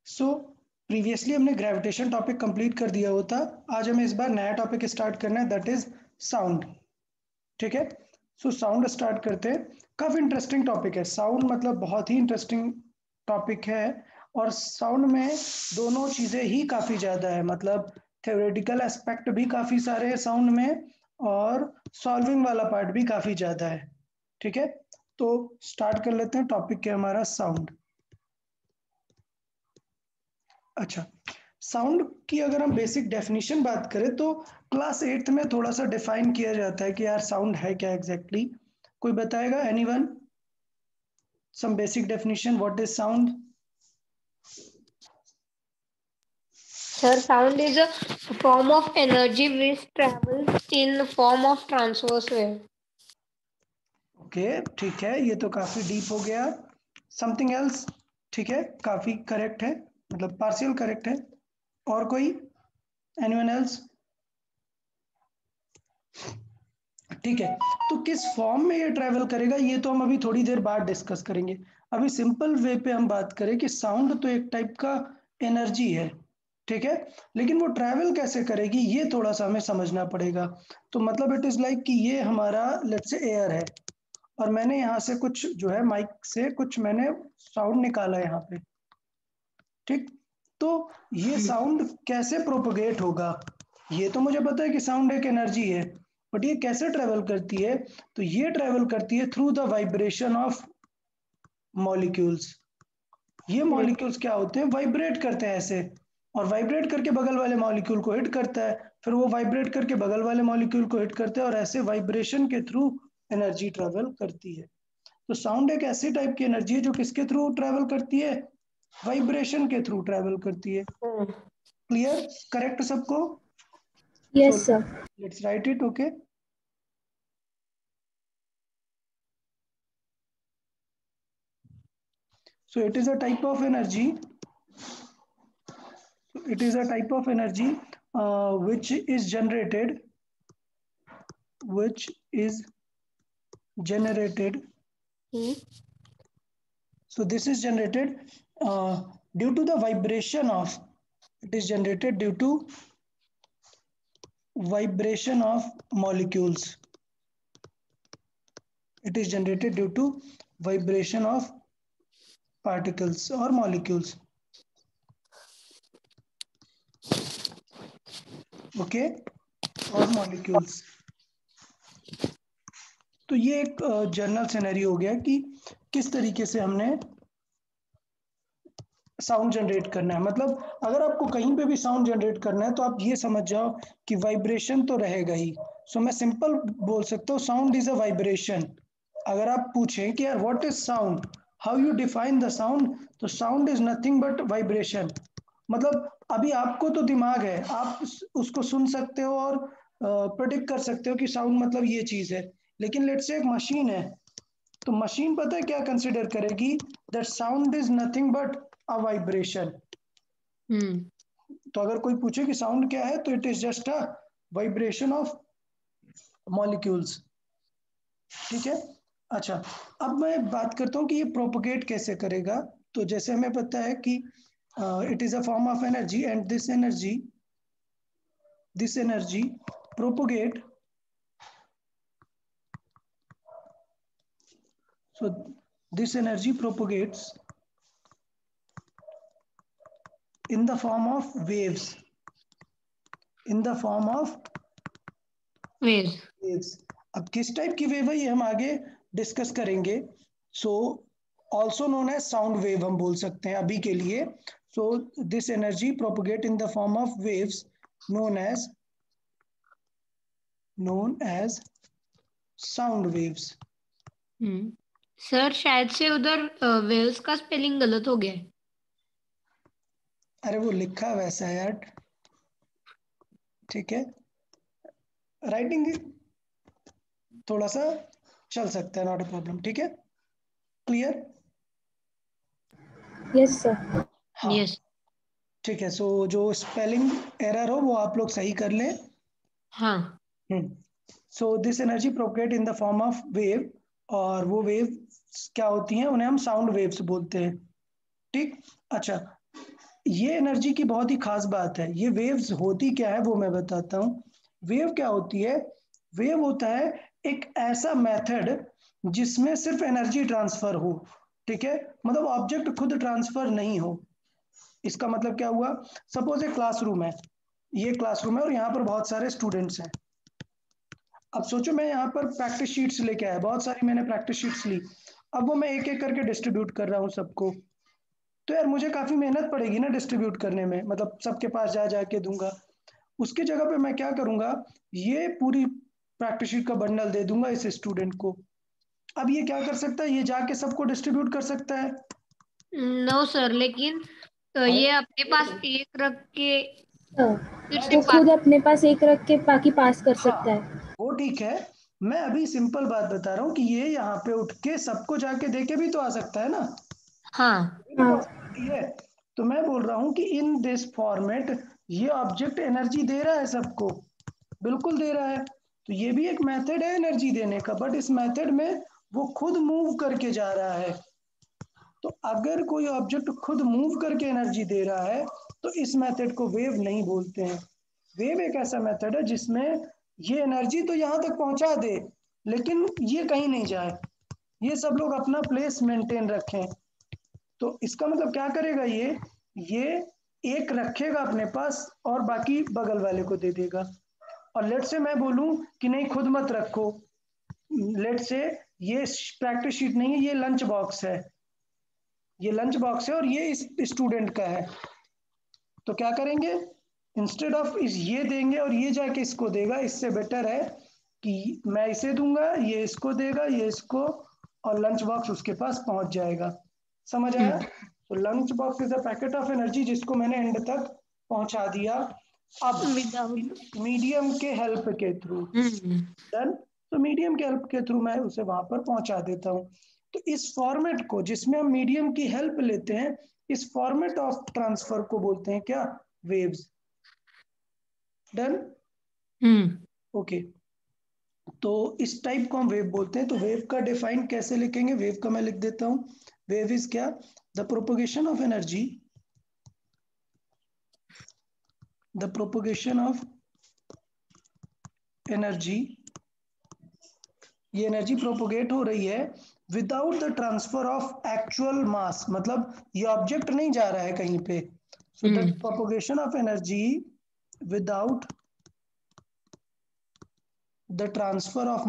सो previously हमने gravitation topic complete कर दिया होता। आज हमें इस बार नया टॉपिक स्टार्ट करना है, दैट इज साउंड। ठीक है, सो साउंड स्टार्ट करते हैं। काफ़ी इंटरेस्टिंग टॉपिक है साउंड, मतलब बहुत ही इंटरेस्टिंग टॉपिक है। और साउंड में दोनों चीज़ें ही काफ़ी ज़्यादा है, मतलब थ्योरेटिकल एस्पेक्ट भी काफ़ी सारे हैं साउंड में, और सॉल्विंग वाला पार्ट भी काफ़ी ज़्यादा है। ठीक है, तो स्टार्ट कर लेते हैं टॉपिक के हमारा साउंड। अच्छा, साउंड की अगर हम बेसिक डेफिनेशन बात करें तो क्लास 8th में थोड़ा सा डिफाइन किया जाता है कि यार साउंड है क्या एग्जैक्टली कोई बताएगा? Anyone, some basic definition, what is sound? Sir, sound is a form of energy which travels in form of transverse wave. Okay, ठीक है, ये तो काफी डीप हो गया। Something else? ठीक है, काफी करेक्ट है, मतलब पार्शियल करेक्ट है। और कोई? Anyone else? ठीक है, तो किस फॉर्म में ये ट्रैवल करेगा ये तो हम अभी थोड़ी देर बाद डिस्कस करेंगे। अभी सिंपल वे पे हम बात करें कि साउंड तो एक टाइप का एनर्जी है, ठीक है, लेकिन वो ट्रैवल कैसे करेगी ये थोड़ा सा हमें समझना पड़ेगा। तो मतलब इट इज लाइक कि ये हमारा लेट्स से एयर है, और मैंने यहाँ से कुछ जो है माइक से कुछ मैंने साउंड निकाला यहाँ पे, ठीक। तो ये साउंड कैसे प्रोपोगेट होगा? ये तो मुझे पता है कि साउंड एक एनर्जी है, बट ये कैसे ट्रेवल करती है? तो ये ट्रेवल करती है through the vibration of molecules. ये मॉलिक्यूल्स क्या होते हैं? वाइब्रेट करते हैं ऐसे, और वाइब्रेट करके बगल वाले मॉलिक्यूल को हिट करता है, फिर वो वाइब्रेट करके बगल वाले मॉलिक्यूल को हिट करता है, और ऐसे वाइब्रेशन के थ्रू एनर्जी ट्रेवल करती है। तो साउंड एक ऐसी टाइप की एनर्जी है जो किसके थ्रू ट्रेवल करती है? वाइब्रेशन के थ्रू ट्रेवल करती है। क्लियर? करेक्ट सबको? Yes, sir. Let's write it. Okay, so it is a type of energy, it is a type of energy which is generated, which is generated. So this is generated due to the vibration of, it is generated due to vibration of molecules. It is generated due to vibration of particles or molecules. Okay, or molecules. तो ये एक general scenario हो गया कि किस तरीके से हमने साउंड जनरेट करना है। मतलब अगर आपको कहीं पे भी साउंड जनरेट करना है तो आप ये समझ जाओ कि वाइब्रेशन तो रहेगा ही। सो मैं सिंपल बोल सकता हूँ साउंड इज अ वाइब्रेशन। अगर आप पूछें कि यार what is sound, how you define the sound, तो sound is nothing but vibration. मतलब अभी आपको तो दिमाग है, आप उसको सुन सकते हो और प्रेडिक्ट कर सकते हो कि साउंड मतलब ये चीज है, लेकिन लेट्स से एक मशीन है, तो मशीन पता है क्या कंसिडर करेगी? That sound is nothing but a vibration. तो अगर कोई पूछे कि साउंड क्या है, तो it is just a vibration of molecules. ठीक है, अच्छा, अब मैं बात करता हूँ कि ये प्रोपोगेट कैसे करेगा। तो जैसे हमें पता है कि it is a form of energy, and this energy propagate, so this energy propagates in the form of waves, in the form of waves। अब किस टाइप की वेव है ये हम आगे डिस्कस करेंगे। So also known as sound wave हम बोल सकते हैं अभी के लिए। So this energy propagate in the form of waves known as sound waves. Sir शायद से उधर वेव्स का स्पेलिंग गलत हो गया है। अरे वो लिखा वैसा है यार, ठीक है, राइटिंग थोड़ा सा चल सकता है, नॉट अ प्रॉब्लम। ठीक है, क्लियर? Yes, sir. हाँ, यस। ठीक है, सो जो स्पेलिंग एरर हो वो आप लोग सही कर लें। हाँ। सो this energy propagate in the form of wave, और वो वेव क्या होती हैं? उन्हें हम साउंड वेव्स बोलते हैं। ठीक, अच्छा, ये एनर्जी की बहुत ही खास बात है। ये वेव्स होती क्या है वो मैं बताता हूँ। वेव क्या होती है? वेव होता है एक ऐसा मेथड जिसमें सिर्फ एनर्जी ट्रांसफर हो, ठीक है, मतलब ऑब्जेक्ट खुद ट्रांसफर नहीं हो। इसका मतलब क्या हुआ? सपोज एक क्लासरूम है, ये क्लासरूम है और यहाँ पर बहुत सारे स्टूडेंट्स हैं। अब सोचो मैं यहाँ पर प्रैक्टिस शीट्स लेके आया, बहुत सारी मैंने प्रैक्टिस शीट्स ली। अब वो मैं एक एक करके डिस्ट्रीब्यूट कर रहा हूँ सबको। तो यार मुझे काफी मेहनत पड़ेगी ना डिस्ट्रीब्यूट करने में, मतलब सबके पास जा जाके दूंगा। उसकी जगह पे मैं क्या करूंगा, ये पूरी प्रैक्टिस शीट का बंडल दे दूंगा इस स्टूडेंट को। अब ये क्या कर सकता है, ये जाके सबको डिस्ट्रीब्यूट कर सकता है। नो सर, लेकिन ये अपने पास एक रख के फिर से वो पास। खुद अपने पास एक रख के बाकी पास कर हाँ, सकता है। वो ठीक है। मैं अभी सिंपल बात बता रहा हूँ कि ये यहाँ पे उठ के सबको जाके दे के भी तो आ सकता है ना, हाँ। ये भी हाँ पॉसिबिलिटी है। तो मैं बोल रहा हूँ कि इन दिस फॉर्मेट ये ऑब्जेक्ट एनर्जी दे रहा है सबको, बिल्कुल दे रहा है। तो ये भी एक मेथड है एनर्जी देने का, बट इस मेथड में वो खुद मूव करके जा रहा है। तो अगर कोई ऑब्जेक्ट खुद मूव करके एनर्जी दे रहा है तो इस मेथड को वेव नहीं बोलते हैं। वेव एक ऐसा मेथड है जिसमें ये एनर्जी तो यहां तक पहुंचा दे लेकिन ये कहीं नहीं जाए, ये सब लोग अपना प्लेस मेंटेन रखें। तो इसका मतलब क्या करेगा, ये एक रखेगा अपने पास और बाकी बगल वाले को दे देगा। और लेट से मैं बोलूं कि नहीं खुद मत रखो, लेट से ये प्रैक्टिस शीट नहीं है, ये लंच बॉक्स है, ये लंच बॉक्स है और ये इस स्टूडेंट का है। तो क्या करेंगे, इंस्टेड ऑफ इस ये देंगे और ये जाके इसको देगा, इससे बेटर है कि मैं इसे दूंगा, ये इसको देगा, ये इसको, और लंच बॉक्स उसके पास पहुंच जाएगा। समझ आया? तो lunch box is a packet of energy जिसको मैंने एंड तक पहुंचा दिया। अब विदाउट। मीडियम के हेल्प के थ्रू डन, तो मीडियम के हेल्प के थ्रू मैं उसे वहां पर पहुंचा देता हूँ। तो इस फॉर्मेट को जिसमें हम मीडियम की हेल्प लेते हैं, इस फॉर्मेट ऑफ ट्रांसफर को बोलते हैं क्या, वेव्स। Done, okay. तो इस टाइप को हम वेव बोलते हैं। तो वेव का डिफाइन कैसे लिखेंगे, वेव का मैं लिख देता हूं। वेव इज क्या, the propagation of energy, the propagation of energy, ये एनर्जी प्रोपोगेट हो रही है without the transfer of actual mass, मतलब ये ऑब्जेक्ट नहीं जा रहा है कहीं पे। So the propagation of energy without the transfer of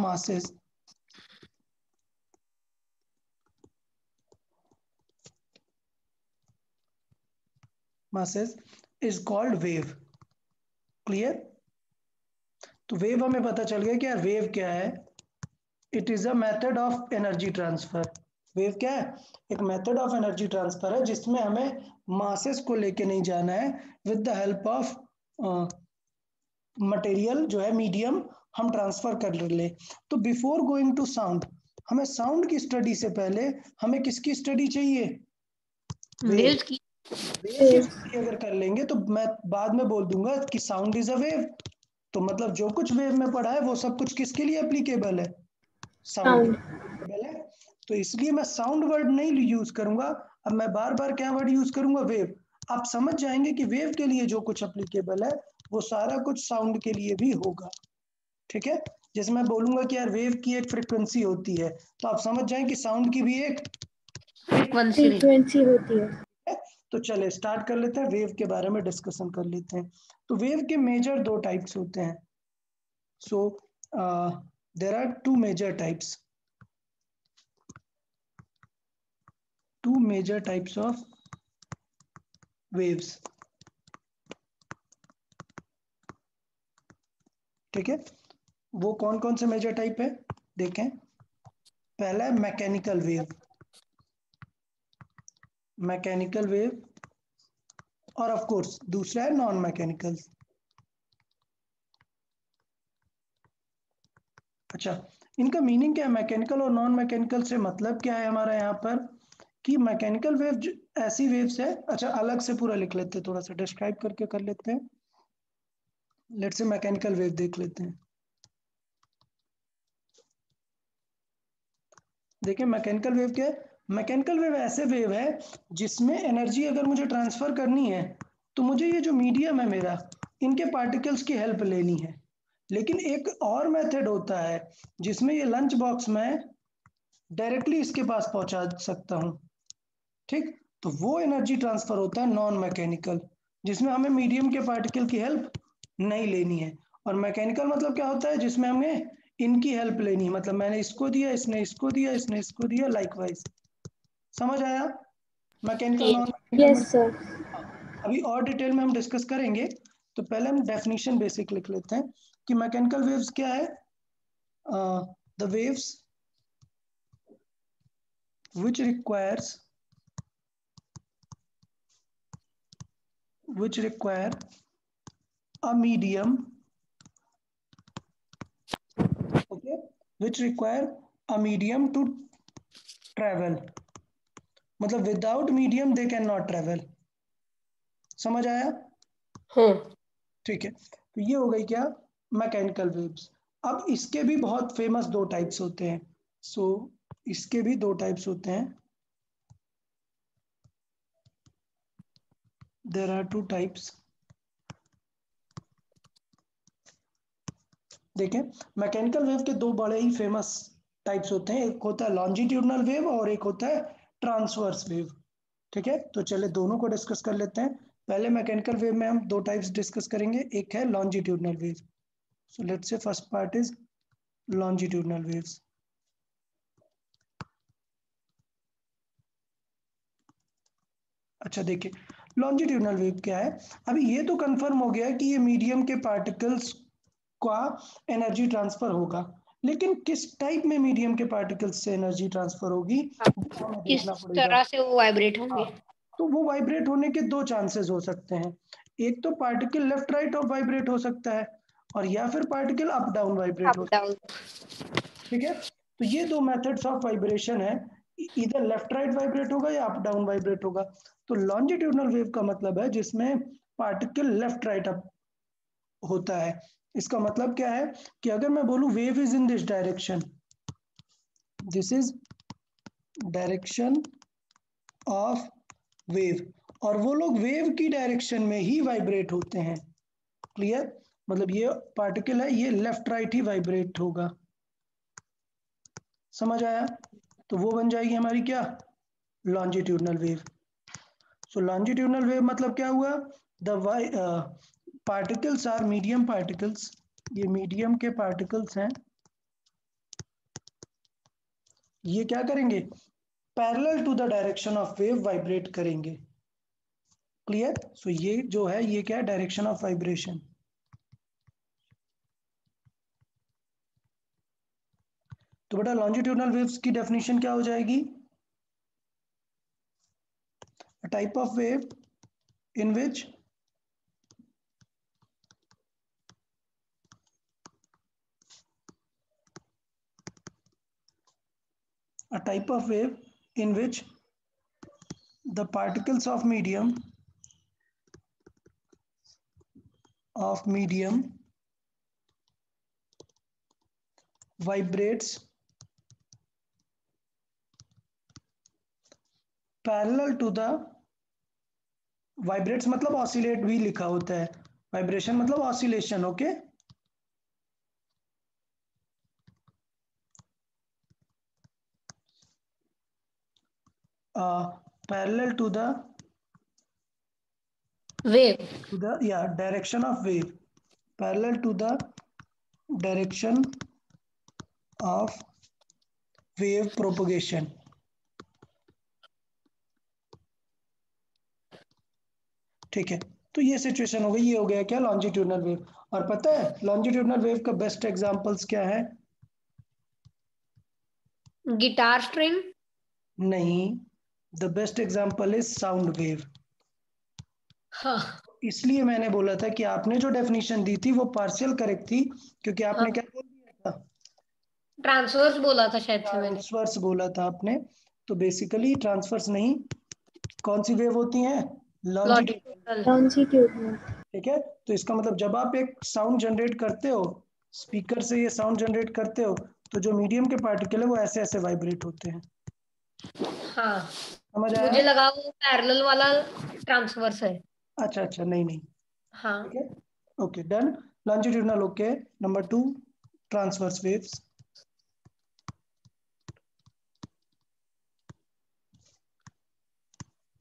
masses is called wave. Clear? तो वेव हमें पता चल गया कि यार वेव क्या है, it is a method of energy transfer. Wave क्या है, एक मेथड ऑफ एनर्जी ट्रांसफर है जिसमें हमें मासेस को लेके नहीं जाना है, with the help of material जो है मीडियम हम ट्रांसफर कर ले। तो बिफोर गोइंग टू साउंड, हमें साउंड की स्टडी से पहले हमें किसकी स्टडी चाहिए, वेव। वेव्स की। वेव की स्टडी अगर कर लेंगे तो मैं बाद में बोल दूंगा कि साउंड इज अ वेव। तो मतलब जो कुछ वेव में पढ़ा है वो सब कुछ किसके लिए एप्लीकेबल है, साउंड साउंड। एप्लीकेबल है। तो इसलिए मैं साउंड वर्ड नहीं यूज करूंगा। अब मैं बार बार क्या वर्ड यूज करूंगा, वेव। आप समझ जाएंगे कि वेव के लिए जो कुछ एप्लीकेबल है वो सारा कुछ साउंड के लिए भी होगा। ठीक है, जैसे मैं बोलूंगा कि यार वेव की एक फ्रिक्वेंसी होती है, तो आप समझ जाएं कि साउंड की भी एक फ्रीक्वेंसी। फ्रीक्वेंसी होती है। है। तो चले स्टार्ट कर लेते हैं, वेव के बारे में डिस्कशन कर लेते हैं। तो वेव के मेजर दो टाइप्स होते हैं। So there are two major types, two major types of waves. ठीक है, वो कौन कौन से मेजर टाइप है देखें। पहला है मैकेनिकल वेव, मैकेनिकल वेव, और ऑफ कोर्स दूसरा है नॉन मैकेनिकल। अच्छा, इनका मीनिंग क्या है मैकेनिकल और नॉन मैकेनिकल से, मतलब क्या है हमारा यहाँ पर कि मैकेनिकल वेव ऐसी वेव्स है। अच्छा अलग से पूरा लिख लेते हैं, थोड़ा सा डिस्क्राइब करके कर लेते हैं। लेट्स से मैकेनिकल वेव देख लेते हैं। देखिए मैकेनिकल वेव क्या है, मैकेनिकल वेव ऐसे वेव है जिसमें एनर्जी अगर मुझे ट्रांसफर करनी है तो मुझे ये जो मीडियम है मेरा, इनके पार्टिकल्स की हेल्प लेनी है। लेकिन एक और मेथड होता है जिसमें ये लंच बॉक्स में डायरेक्टली इसके पास पहुंचा सकता हूं, ठीक। तो वो एनर्जी ट्रांसफर होता है नॉन मैकेनिकल, जिसमें हमें मीडियम के पार्टिकल की हेल्प नहीं लेनी है। और मैकेनिकल मतलब क्या होता है, जिसमें हमें इनकी हेल्प लेनी है, मतलब मैंने इसको दिया, इसने इसको दिया, इसने इसको दिया, लाइकवाइज। समझ आया मैकेनिकल नॉन मैकेनिकल में? Yes sir. अभी और डिटेल में हम डिस्कस करेंगे। तो पहले हम डेफिनेशन बेसिक लिख लेते हैं कि मैकेनिकल वेव्स क्या है। The waves which require a medium, okay, which require a medium to travel, मतलब without medium they can not travel. समझ आया? ठीक है, तो ये हो गई क्या, मैकेनिकल वेव्स। अब इसके भी बहुत फेमस दो टाइप्स होते हैं। सो इसके भी दो टाइप्स होते हैं। There are two types. देखें, मैकेनिकल वेव के दो बड़े ही फेमस टाइप्स होते हैं, एक होता है लॉन्जिट्यूडनल वेव और एक होता है ट्रांसवर्स वेव। ठीक है, तो चले दोनों को डिस्कस कर लेते हैं। पहले मैकेनिकल वेव में हम दो टाइप्स डिस्कस करेंगे, एक है longitudinal wave. So let's say first part is longitudinal waves. अच्छा देखिए, लॉन्जिट्यूडनल वेव क्या है। अभी ये तो कंफर्म हो गया कि ये मीडियम के पार्टिकल्स का एनर्जी ट्रांसफर होगा, लेकिन किस टाइप में मीडियम के पार्टिकल्स से एनर्जी ट्रांसफर होगी वो हमें किस देखना पड़ेगा। तरह से वो वाइब्रेट होंगे? हाँ, तो वो वाइब्रेट होने के दो चांसेस हो सकते हैं। एक तो particle left right of vibrate हो सकता है, और या फिर particle up down vibrate up हो सकता डाउन। है। ठीक है, तो ये दो मेथड्स ऑफ वाइब्रेशन है, इधर लेफ्ट राइट वाइब्रेट होगा या अप डाउन वाइब्रेट होगा। तो लॉन्जिट्यूडनल वेव का मतलब है जिसमें पार्टिकल लेफ्ट राइट अप होता है। इसका मतलब क्या है कि अगर मैं बोलूं wave is in this direction, this is direction of wave, और वो लोग वेव की डायरेक्शन में ही वाइब्रेट होते हैं। क्लियर? मतलब ये पार्टिकल है, ये लेफ्ट राइट ही वाइब्रेट होगा। समझ आया? तो वो बन जाएगी हमारी क्या, longitudinal wave. So longitudinal wave मतलब क्या हुआ, the particles are medium particles, ये मीडियम के पार्टिकल्स हैं, ये क्या करेंगे, parallel to the direction of wave vibrate करेंगे। क्लियर? सो ये जो है ये क्या है, डायरेक्शन ऑफ वाइब्रेशन। तो बेटा लॉन्जिट्यूडनल वेव्स की डेफिनेशन क्या हो जाएगी, a type of wave in which a type of wave in which the particles of medium vibrates parallel to the, vibrates मतलब oscillate भी लिखा होता है, वाइब्रेशन मतलब oscillation. Okay, parallel to the wave. direction of wave, parallel to the direction of wave propagation। ठीक है, तो ये सिचुएशन हो गई, ये हो गया क्या, लॉन्जिट्यूडनल वेव। और पता है लॉन्जिट्यूडनल वेव का बेस्ट एग्जांपल्स क्या है? Guitar string. नहीं, the best example is sound wave. हाँ इसलिए मैंने बोला था कि आपने जो डेफिनेशन दी थी वो पार्शियल करेक्ट थी, क्योंकि हाँ, आपने क्या बोल दिया था, ट्रांसवर्स बोला था शायद से मैंने। ट्रांसवर्स बोला था आपने। तो बेसिकली ट्रांसवर्स नहीं, कौन सी वेव होती हैं, लॉन्जिट्यूडनल। लॉन्जिट्यूडनल। लॉन्जिट्यूडनल। ठीक है, तो इसका मतलब जब आप एक साउंड जनरेट करते हो, स्पीकर से ये साउंड जनरेट करते हो, तो जो मीडियम के पार्टिकल है वो ऐसे ऐसे वाइब्रेट होते हैं। हाँ, समझ आया? मुझे लगा वो पैरेलल वाला ट्रांसवर्स है। अच्छा अच्छा, नहीं नहीं, हाँ। ठीक है, okay done. Longitudinal okay. Number 2, transverse waves.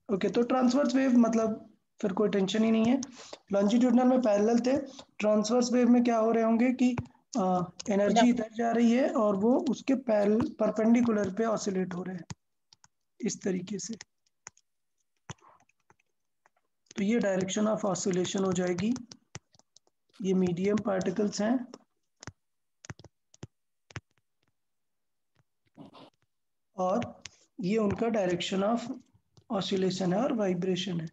Okay, तो ट्रांसवर्स वेव मतलब फिर कोई टेंशन ही नहीं है। लॉन्जिट्यूडनल में पैरेलल थे, ट्रांसवर्स वेव में क्या हो रहे होंगे कि एनर्जी इधर जा रही है और वो उसके परपेंडिकुलर पे ऑसिलेट हो रहे हैं इस तरीके से। तो ये डायरेक्शन ऑफ ऑसिलेशन हो जाएगी। ये मीडियम पार्टिकल्स हैं और ये उनका डायरेक्शन ऑफ ऑसिलेशन है और वाइब्रेशन है,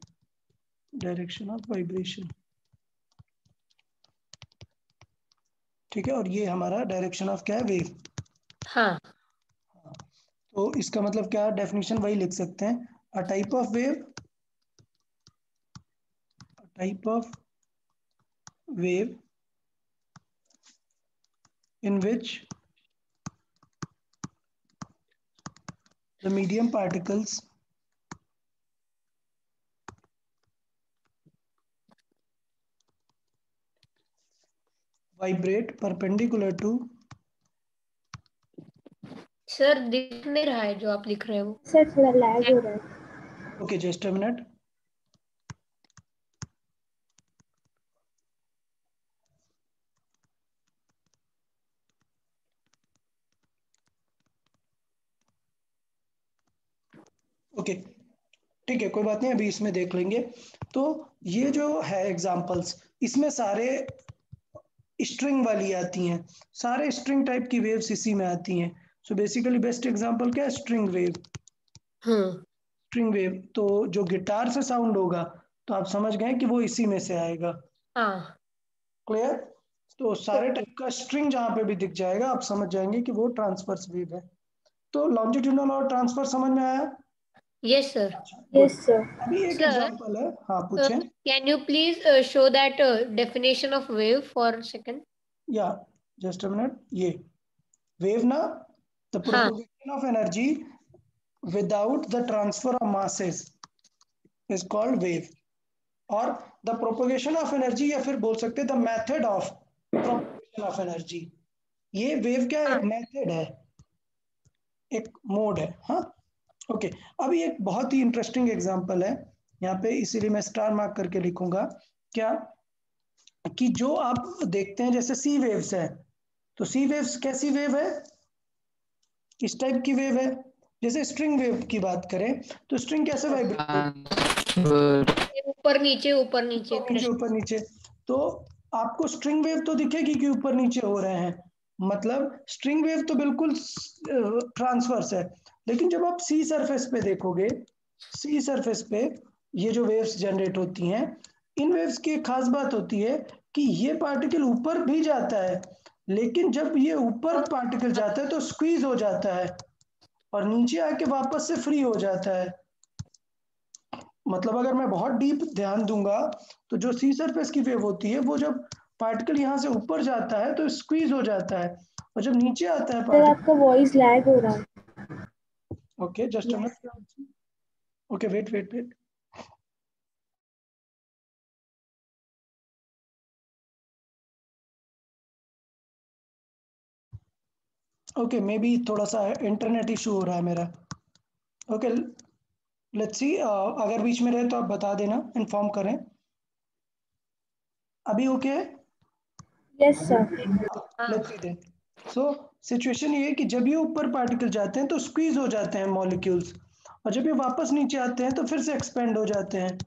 डायरेक्शन ऑफ वाइब्रेशन, ठीक है। और ये हमारा डायरेक्शन ऑफ क्या है, वेव। हाँ। तो इसका मतलब क्या, डेफिनेशन वही लिख सकते हैं, a type of wave, type of wave in which the medium particles vibrate perpendicular to। Sir दिख नहीं रहा है जो आप लिख रहे हो। सर थोड़ा लैग हो रहा है। okay, just a minute। Okay okay, ठीक है, कोई बात नहीं, अभी इसमें देख लेंगे। तो ये जो है एग्जांपल्स, इसमें सारे स्ट्रिंग वाली आती हैं, सारे स्ट्रिंग टाइप की वेव्स इसी में आती हैं। सो बेसिकली बेस्ट एग्जांपल क्या है, स्ट्रिंग वेव। हम्म। स्ट्रिंग वेव तो जो गिटार से साउंड होगा, तो आप समझ गए कि वो इसी में से आएगा। हाँ। क्लियर? तो सारे ओके। टाइप का स्ट्रिंग जहां पे भी दिख जाएगा आप समझ जाएंगे कि वो ट्रांसवर्स वेव है। तो लॉन्जिट्यूडनल और ट्रांसवर्स समझ में आया? Yes sir. Good. Yes sir. अभी एक सर, एग्जांपल है, हाँ पूछें। can you please show that definition of wave for a second? या जस्ट अ मिनट, ये वेव ना, द हाँ। Propagation of energy without the transfer of masses is called wave. और द प्रोपोगेशन ऑफ एनर्जी, या फिर बोल सकते हैं the method of propagation of energy, ये वेव क्या है, हाँ। एक मेथड है, एक मोड है, हाँ। ओके, अभी एक बहुत ही इंटरेस्टिंग एग्जांपल है यहाँ पे, इसीलिए मैं स्टार मार्क करके लिखूंगा क्या, कि जो आप देखते हैं जैसे सी वेव्स है, तो सी वेव्स कैसी वेव है, किस टाइप की वेव है। जैसे स्ट्रिंग वेव की बात करें, तो स्ट्रिंग कैसे वाइब्रेट होती ऊपर नीचे ऊपर है, नीचे ऊपर नीचे कृष्ण। ऊपर नीचे। तो आपको स्ट्रिंग वेव तो दिखेगी कि ऊपर नीचे हो रहे हैं, मतलब स्ट्रिंग वेव तो बिल्कुल ट्रांसवर्स है। लेकिन जब आप सी सरफेस पे देखोगे, सी सरफेस पे ये जो वेव्स जनरेट होती हैं, इन वेव्स की एक खास बात होती है कि ये पार्टिकल ऊपर भी जाता है, लेकिन जब ये ऊपर पार्टिकल जाता है तो स्क्वीज हो जाता है और नीचे आके वापस से फ्री हो जाता है। मतलब अगर मैं बहुत डीप ध्यान दूंगा, तो जो सी सरफेस की वेव होती है, वो जब पार्टिकल यहाँ से ऊपर जाता है तो स्क्वीज हो जाता है, और जब नीचे आता है सर पार्टिकल। आपका वॉइस लैग हो रहा है। Okay just a yes sir. Minute, okay wait wait wait. Okay, maybe थोड़ा सा इंटरनेट इशू हो रहा है मेरा। ओके, लेट्स सी, अगर बीच में रहे तो आप बता देना, इन्फॉर्म करें। अभी ओके है? Yes sir. लेट्स हाँ। सी देन। सो सिचुएशन ये है कि जब ये ऊपर पार्टिकल जाते हैं तो स्क्वीज हो जाते हैं मॉलिक्यूल्स, और जब ये वापस नीचे आते हैं तो फिर से एक्सपेंड हो जाते हैं।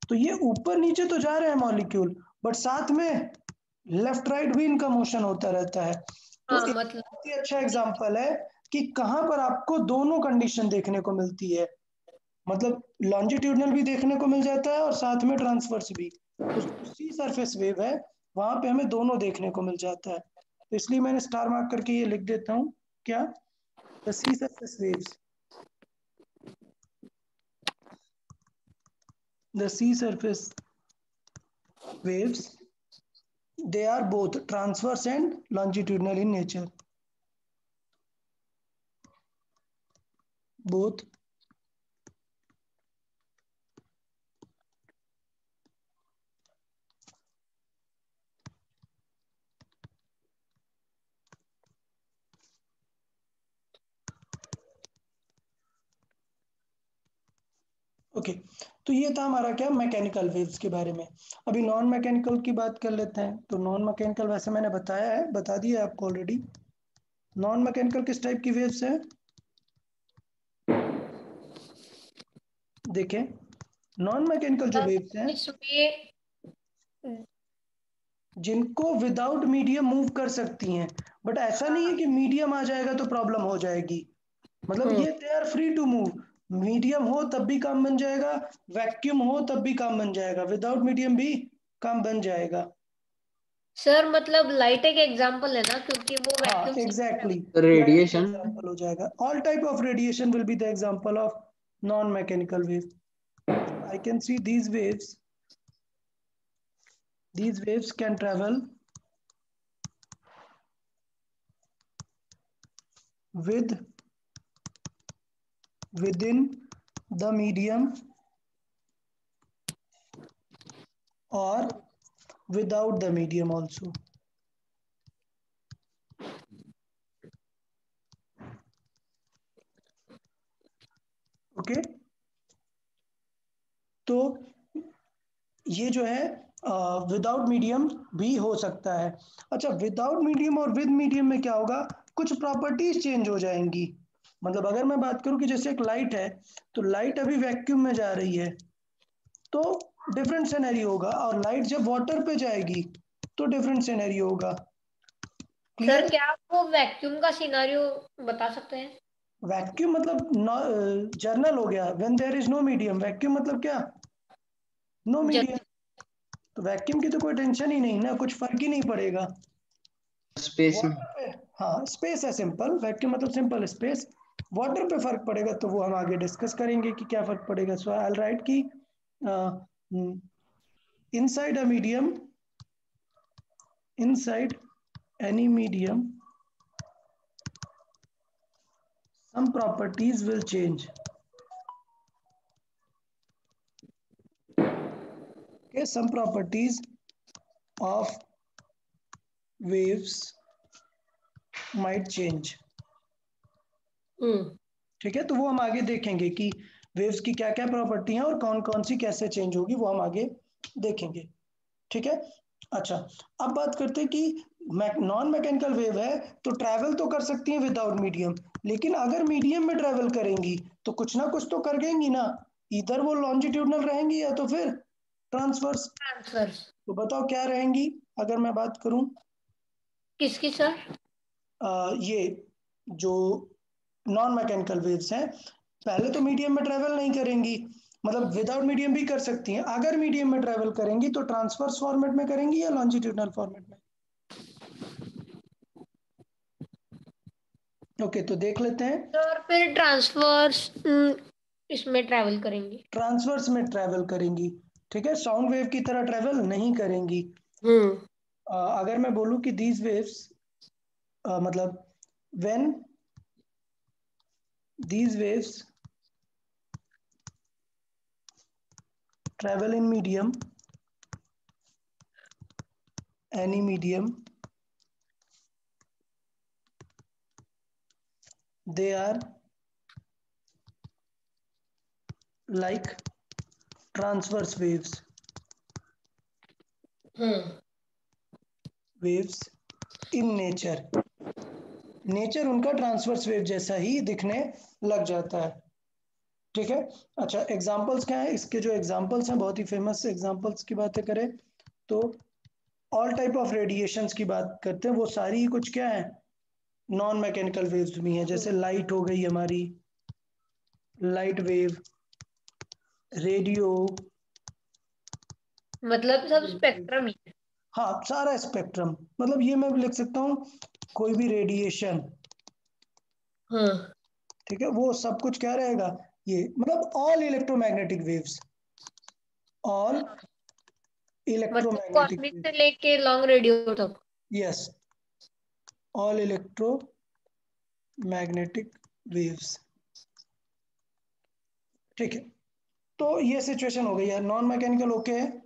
तो ये ऊपर नीचे तो जा रहे हैं मॉलिक्यूल, बट साथ में लेफ्ट राइट भी इनका मोशन होता रहता है। तो हाँ एक मतलब। बहुत ही अच्छा एग्जांपल है कि कहाँ पर आपको दोनों कंडीशन देखने को मिलती है, मतलब लॉन्जिट्यूडनल भी देखने को मिल जाता है और साथ में ट्रांसवर्स भी। तो सी सरफेस वेव है, वहां पे हमें दोनों देखने को मिल जाता है, तो इसलिए मैंने स्टार मार्क करके ये लिख देता हूँ क्या, the sea surface waves, the sea surface waves, they are both transverse and longitudinal in nature, both okay, तो ये था हमारा क्या, मैकेनिकल वेव्स के बारे में। अभी नॉन मैकेनिकल की बात कर लेते हैं। तो नॉन मैकेनिकल वैसे मैंने बताया है, बता दिया है आपको ऑलरेडी। नॉन मैकेनिकल किस टाइप की वेव्स है? देखें, नॉन मैकेनिकल जो वेव्स हैं, इसमें जिनको विदाउट मीडियम मूव कर सकती हैं, बट ऐसा नहीं है कि मीडियम आ जाएगा तो प्रॉब्लम हो जाएगी। मतलब ये they are free to move, medium हो तब भी काम बन जाएगा, वैक्यूम हो तब भी काम बन जाएगा, विदाउट मीडियम भी काम बन जाएगा। सर मतलब लाइट एक एग्जांपल है ना, क्योंकि वो हाँ वैक्यूम से एग्जैक्टली, लाइट एक रेडिएशन। एग्जांपल हो जाएगा। All type of radiation will be the example of non mechanical wave. I can see these waves can travel within the medium or without the medium also. Okay, तो ये जो है without medium भी हो सकता है। अच्छा, विदाउट मीडियम और विद मीडियम में क्या होगा, कुछ प्रॉपर्टीज चेंज हो जाएंगी। मतलब अगर मैं बात करूं कि जैसे एक लाइट है, तो लाइट अभी वैक्यूम में जा रही है तो डिफरेंट सिनेरियो होगा, और लाइट जब वाटर पे जाएगी तो डिफरेंट सिनेरियो होगा। Sir clear? क्या आप वो वैक्यूम का सिनारियो बता सकते हैं? वैक्यूम मतलब जर्नल हो गया, when there is no medium. Vacuum मतलब क्या, नो मीडियम। तो वैक्यूम की तो कोई टेंशन ही नहीं ना, कुछ फर्क ही नहीं पड़ेगा। स्पेस में। वाटर पे, हाँ स्पेस है, सिंपल वैक्यूम मतलब सिंपल स्पेस। वाटर पे फर्क पड़ेगा तो वो हम आगे डिस्कस करेंगे कि क्या फर्क पड़ेगा। सो आई विल राइट कि inside a medium, inside any medium some properties will change. Okay, some properties of waves might change. ठीक है, तो वो हम आगे देखेंगे कि वेव्स की क्या क्या प्रॉपर्टी हैं और कौन कौन सी कैसे चेंज होगी, वो हम आगे देखेंगे। ठीक है। अच्छा, अब बात करते हैं कि नॉन मैकेनिकल वेव है तो ट्रैवल तो कर सकती है विदाउट मीडियम, लेकिन अगर मीडियम में ट्रैवल करेंगी तो कुछ ना कुछ तो करेंगी ना, इधर वो लॉन्जिट्यूडनल रहेंगी या तो फिर ट्रांसवर्स। ट्रांसफर तो बताओ क्या रहेंगी अगर मैं बात करूं। किसकी सर? ये जो नॉन मैकेनिकल वेव्स हैं, पहले तो मीडियम में ट्रेवल नहीं करेंगी, मतलब विदाउट मीडियम भी कर सकती हैं। अगर मीडियम में ट्रेवल करेंगी तो ट्रांसवर्स फॉर्मेट में करेंगी या लॉन्जिट्यूडनल फॉर्मेट में। ओके, तो देख लेते हैं। सर फिर ट्रांसफर्स इसमें ट्रैवल करेंगे। ट्रांसवर्स में ट्रेवल करेंगी, ठीक है, साउंड वेव की तरह ट्रेवल नहीं करेंगी। अगर मैं बोलूं कि दीज वेव्स मतलब when these waves travel in medium, any medium, they are like transverse waves in nature। Nature उनका ट्रांसवर्स वेव जैसा ही दिखने लग जाता है। ठीक है। अच्छा, एग्जांपल्स क्या है इसके, जो एग्जांपल्स हैं बहुत ही फेमस एग्जांपल्स की बातें करें तो ऑल टाइप ऑफ रेडिएशंस की बात करते हैं, वो सारी ही कुछ क्या है, नॉन मैकेनिकल वेव्स भी हैं। जैसे लाइट हो गई हमारी, लाइट वेव, रेडियो, मतलब सब स्पेक्ट्रम ही है। हाँ सारा स्पेक्ट्रम, मतलब ये मैं भी लिख सकता हूँ कोई भी रेडिएशन, ठीक है, वो सब कुछ क्या रहेगा, ये मतलब ऑल इलेक्ट्रोमैग्नेटिक वेव्स, ऑल मतलब इलेक्ट्रोमैग्नेटिक कॉस्मिक से वेव्स, लेके लॉन्ग रेडियो तक। Yes, all electromagnetic waves. ठीक है, तो ये सिचुएशन हो गई है। नॉन मैकेनिकल ओके है।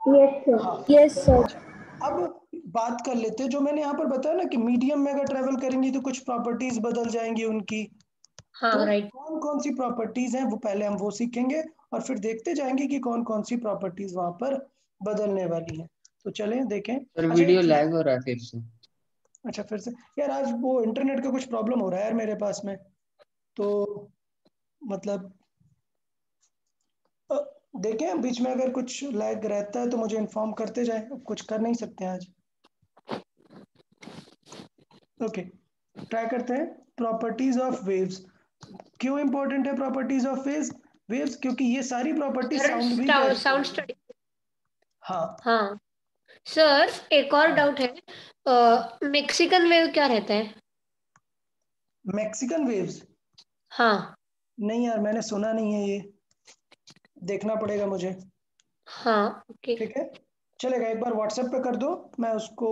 Yes, sir. हाँ, Yes, sir. अब बात कर लेते हैं जो मैंने यहाँ पर बताया ना कि मीडियम में अगर ट्रेवल करेंगी तो कुछ प्रॉपर्टीज बदल जाएंगी उनकी। हाँ तो राइट। कौन कौन सी प्रॉपर्टीज हैं वो पहले हम वो सीखेंगे और फिर देखते जाएंगे कि कौन कौन सी प्रॉपर्टीज वहां पर बदलने वाली हैं। तो चलें देखें। सर अच्छा वीडियो एक चीज, लैग हो रहा है फिर से। अच्छा फिर से यार आज वो इंटरनेट का कुछ प्रॉब्लम हो रहा है यार मेरे पास में, तो मतलब अ, देखें बीच में अगर कुछ लैग रहता है तो मुझे इन्फॉर्म करते जाएं, अब कुछ कर नहीं सकते हैं आज। ओके, ट्राई करते हैं। प्रॉपर्टीज ऑफ वेव्स, क्यों इंपॉर्टेंट है प्रॉपर्टीज ऑफ वेव्स? वेव्स क्योंकि ये सारी प्रॉपर्टी साउंड भी कैरी साउंड करेगी। स्टडी। हाँ हाँ सर, एक और हाँ। डाउट है, मेक्सिकन वेव क्या रहता है? मैक्सिकन वेव्स, हाँ। नहीं यार मैंने सुना नहीं है ये, देखना पड़ेगा मुझे। हाँ ओके। ठीक है, चलेगा, एक बार व्हाट्सएप पे कर दो, मैं उसको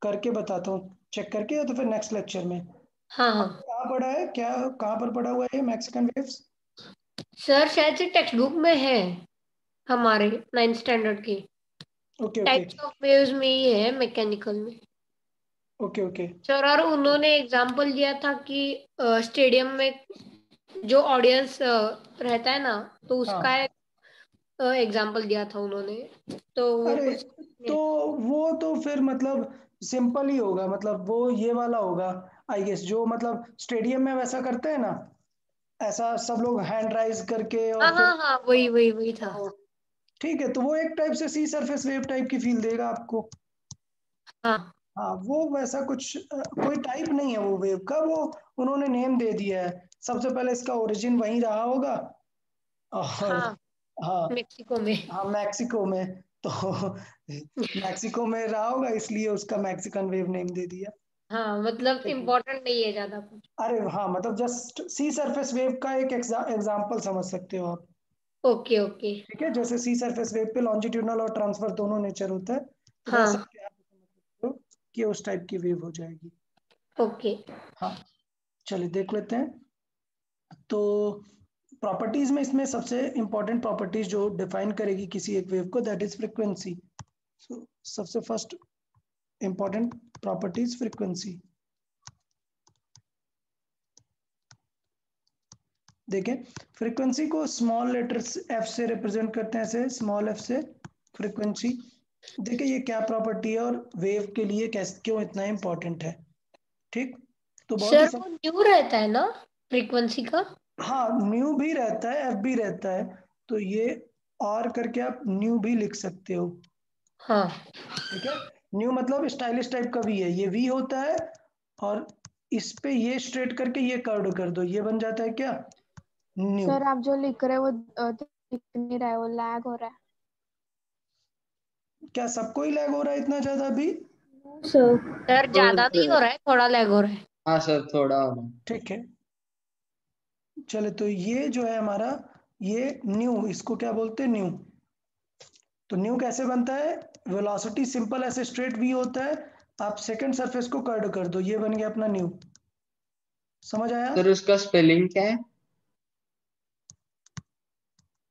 करके बताता हूँ, चेक करके, या तो फिर नेक्स्ट लेक्चर में। हाँ हाँ आपने कहाँ पढ़ा है, क्या कहाँ पर पढ़ा हुआ है मैक्सिकन वेव्स? सर, शायद से टेक्स्ट बुक में है हमारे 9th स्टैंडर्ड की। Okay okay types of waves में ही है, मैकेनिकल में। Okay okay. सर, और उन्होंने एग्जांपल दिया था कि स्टेडियम में जो ऑडियंस रहता है ना, तो उसका हाँ एग्जांपल दिया था उन्होंने। तो वो अरे, कुछ तो वो तो फिर मतलब सिंपल ही होगा, मतलब वो ये वाला होगा आई गेस, जो मतलब स्टेडियम में वैसा करते हैं ना, ऐसा सब लोग हैंड राइज करके हाँ और फिर हाँ हाँ, वही वही वही था। वो, ठीक है, तो वो एक टाइप से सी सरफेस वेव टाइप की फील देगा आपको। हाँ हाँ वो वैसा कुछ कोई टाइप नहीं है वो वेव का, वो उन्होंने नेम दे दिया है, सबसे पहले इसका ओरिजिन वहीं रहा होगा, और हाँ, हाँ मेक्सिको में। हाँ मैक्सिको में, तो मैक्सिको में रहा होगा इसलिए उसका मैक्सिकन वेव नेम दे दिया। हाँ, मतलब ठीक है, इम्पोर्टेंट नहीं है ज्यादा कुछ। अरे हाँ मतलब जस्ट सी सरफेस वेव का एक एग्जाम्पल समझ सकते हो आप। Okay okay. ठीक है, जैसे सी सरफेस वेव पे लॉन्जिट्यूडनल और ट्रांसफर दोनों नेचर होता है, तो वैसे हाँ ही आप समझ सकते हो कि उस टाइप की वेव हो जाएगी। ओके। हाँ चलिए देख लेते हैं। तो प्रॉपर्टीज में इसमें सबसे इंपॉर्टेंट प्रॉपर्टीज जो डिफाइन करेगी किसी एक वेव को, दैट इज फ्रीक्वेंसी। सो सबसे फर्स्ट इंपॉर्टेंट प्रॉपर्टीज फ्रीक्वेंसी। देखें, फ्रीक्वेंसी को स्मॉल लेटर्स एफ से रिप्रेजेंट करते हैं, ऐसे स्मॉल एफ से फ्रीक्वेंसी। देखिए ये क्या प्रॉपर्टी है और वेव के लिए कैसे क्यों इतना इंपॉर्टेंट है। ठीक, तो बहुत ही सर, वो न्यू रहता है ना फ्रीक्वेंसी का? हाँ न्यू भी रहता है एफ भी रहता है, तो ये और करके आप न्यू भी लिख सकते हो। हाँ ठीक है, न्यू मतलब स्टाइलिश टाइप का भी है, ये वी होता है, और इस पे ये स्ट्रेट करके ये कर्व कर दो, ये बन जाता है क्या, न्यू। सर आप जो लिख रहे हो वो दिख नहीं रहा है, वो लैग हो रहा क्या सबको ही लैग हो रहा है इतना ज्यादा अभी? है सर। सर, ज्यादा नहीं हो रहा है, थोड़ा लैग हो रहा है। हाँ सर थोड़ा हो रहा है। ठीक है, चले तो ये जो है हमारा, ये न्यू, इसको क्या बोलते हैं, न्यू। तो न्यू कैसे बनता है, वेलोसिटी सिंपल ऐसे स्ट्रेट वी होता है, आप सेकंड सरफेस को कर्व कर दो, ये बन गया अपना न्यू। समझ आया? सर उसका स्पेलिंग क्या है?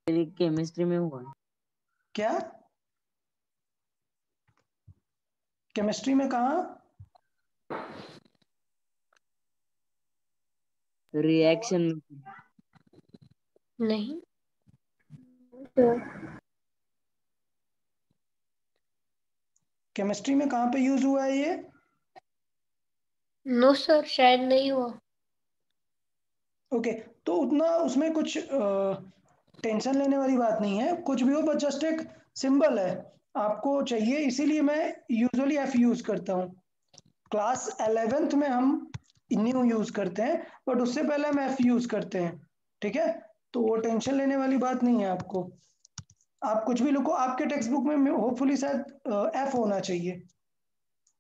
केमिस्ट्री में हुआ है। क्या केमिस्ट्री में कहा? रिएक्शन में। नहीं। सर केमिस्ट्री में कहाँ पे यूज हुआ है ये? नो सर, शायद नहीं हुआ। ओके, तो उतना उसमें कुछ टेंशन लेने वाली बात नहीं है, कुछ भी हो, बस जस्ट एक सिंबल है, आपको चाहिए, इसीलिए मैं यूजुअली एफ यूज करता हूँ। क्लास 11th में हम न्यू यूज करते हैं, बट उससे पहले हम एफ यूज करते हैं। ठीक है, तो वो टेंशन लेने वाली बात नहीं है आपको, आप कुछ भी लिखो, आपके टेक्स्ट बुक में होपफुली शायद एफ होना चाहिए।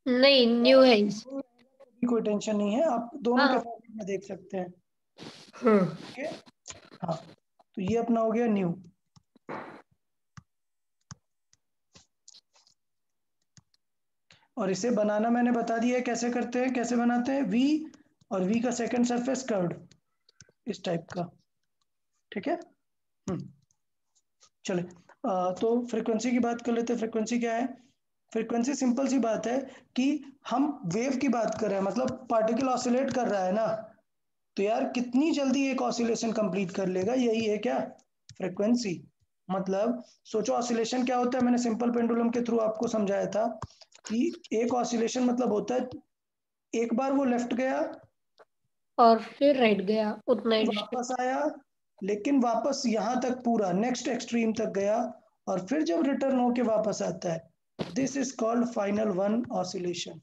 नहीं, न्यू है इस। कोई टेंशन नहीं है, आप दोनों के हाँ। फॉर्मेट में देख सकते हैं। हम्म। ओके, हाँ, तो ये अपना हो गया न्यू। और इसे बनाना मैंने बता दिया है कैसे करते हैं, कैसे बनाते हैं, वी और वी का सेकंड सरफेस कर्व्ड, इस टाइप का। ठीक है, चले, तो फ्रीक्वेंसी की बात कर लेते हैं। फ्रीक्वेंसी क्या है? फ्रीक्वेंसी सिंपल सी बात है कि हम वेव की बात कर रहे हैं, मतलब पार्टिकल ऑसिलेट कर रहा है ना, तो यार कितनी जल्दी एक ऑसिलेशन कंप्लीट कर लेगा, यही है क्या, फ्रीक्वेंसी। मतलब सोचो ऑसिलेशन क्या होता है, मैंने सिंपल पेंडुलम के थ्रू आपको समझाया था कि एक ऑसिलेशन मतलब होता है एक बार वो लेफ्ट गया और फिर राइट गया उतना ही डिस्टेंस। वापस आया, लेकिन वापस यहाँ तक पूरा नेक्स्ट एक्सट्रीम तक गया, और फिर जब रिटर्न होके वापस आता है, this is called final one oscillation.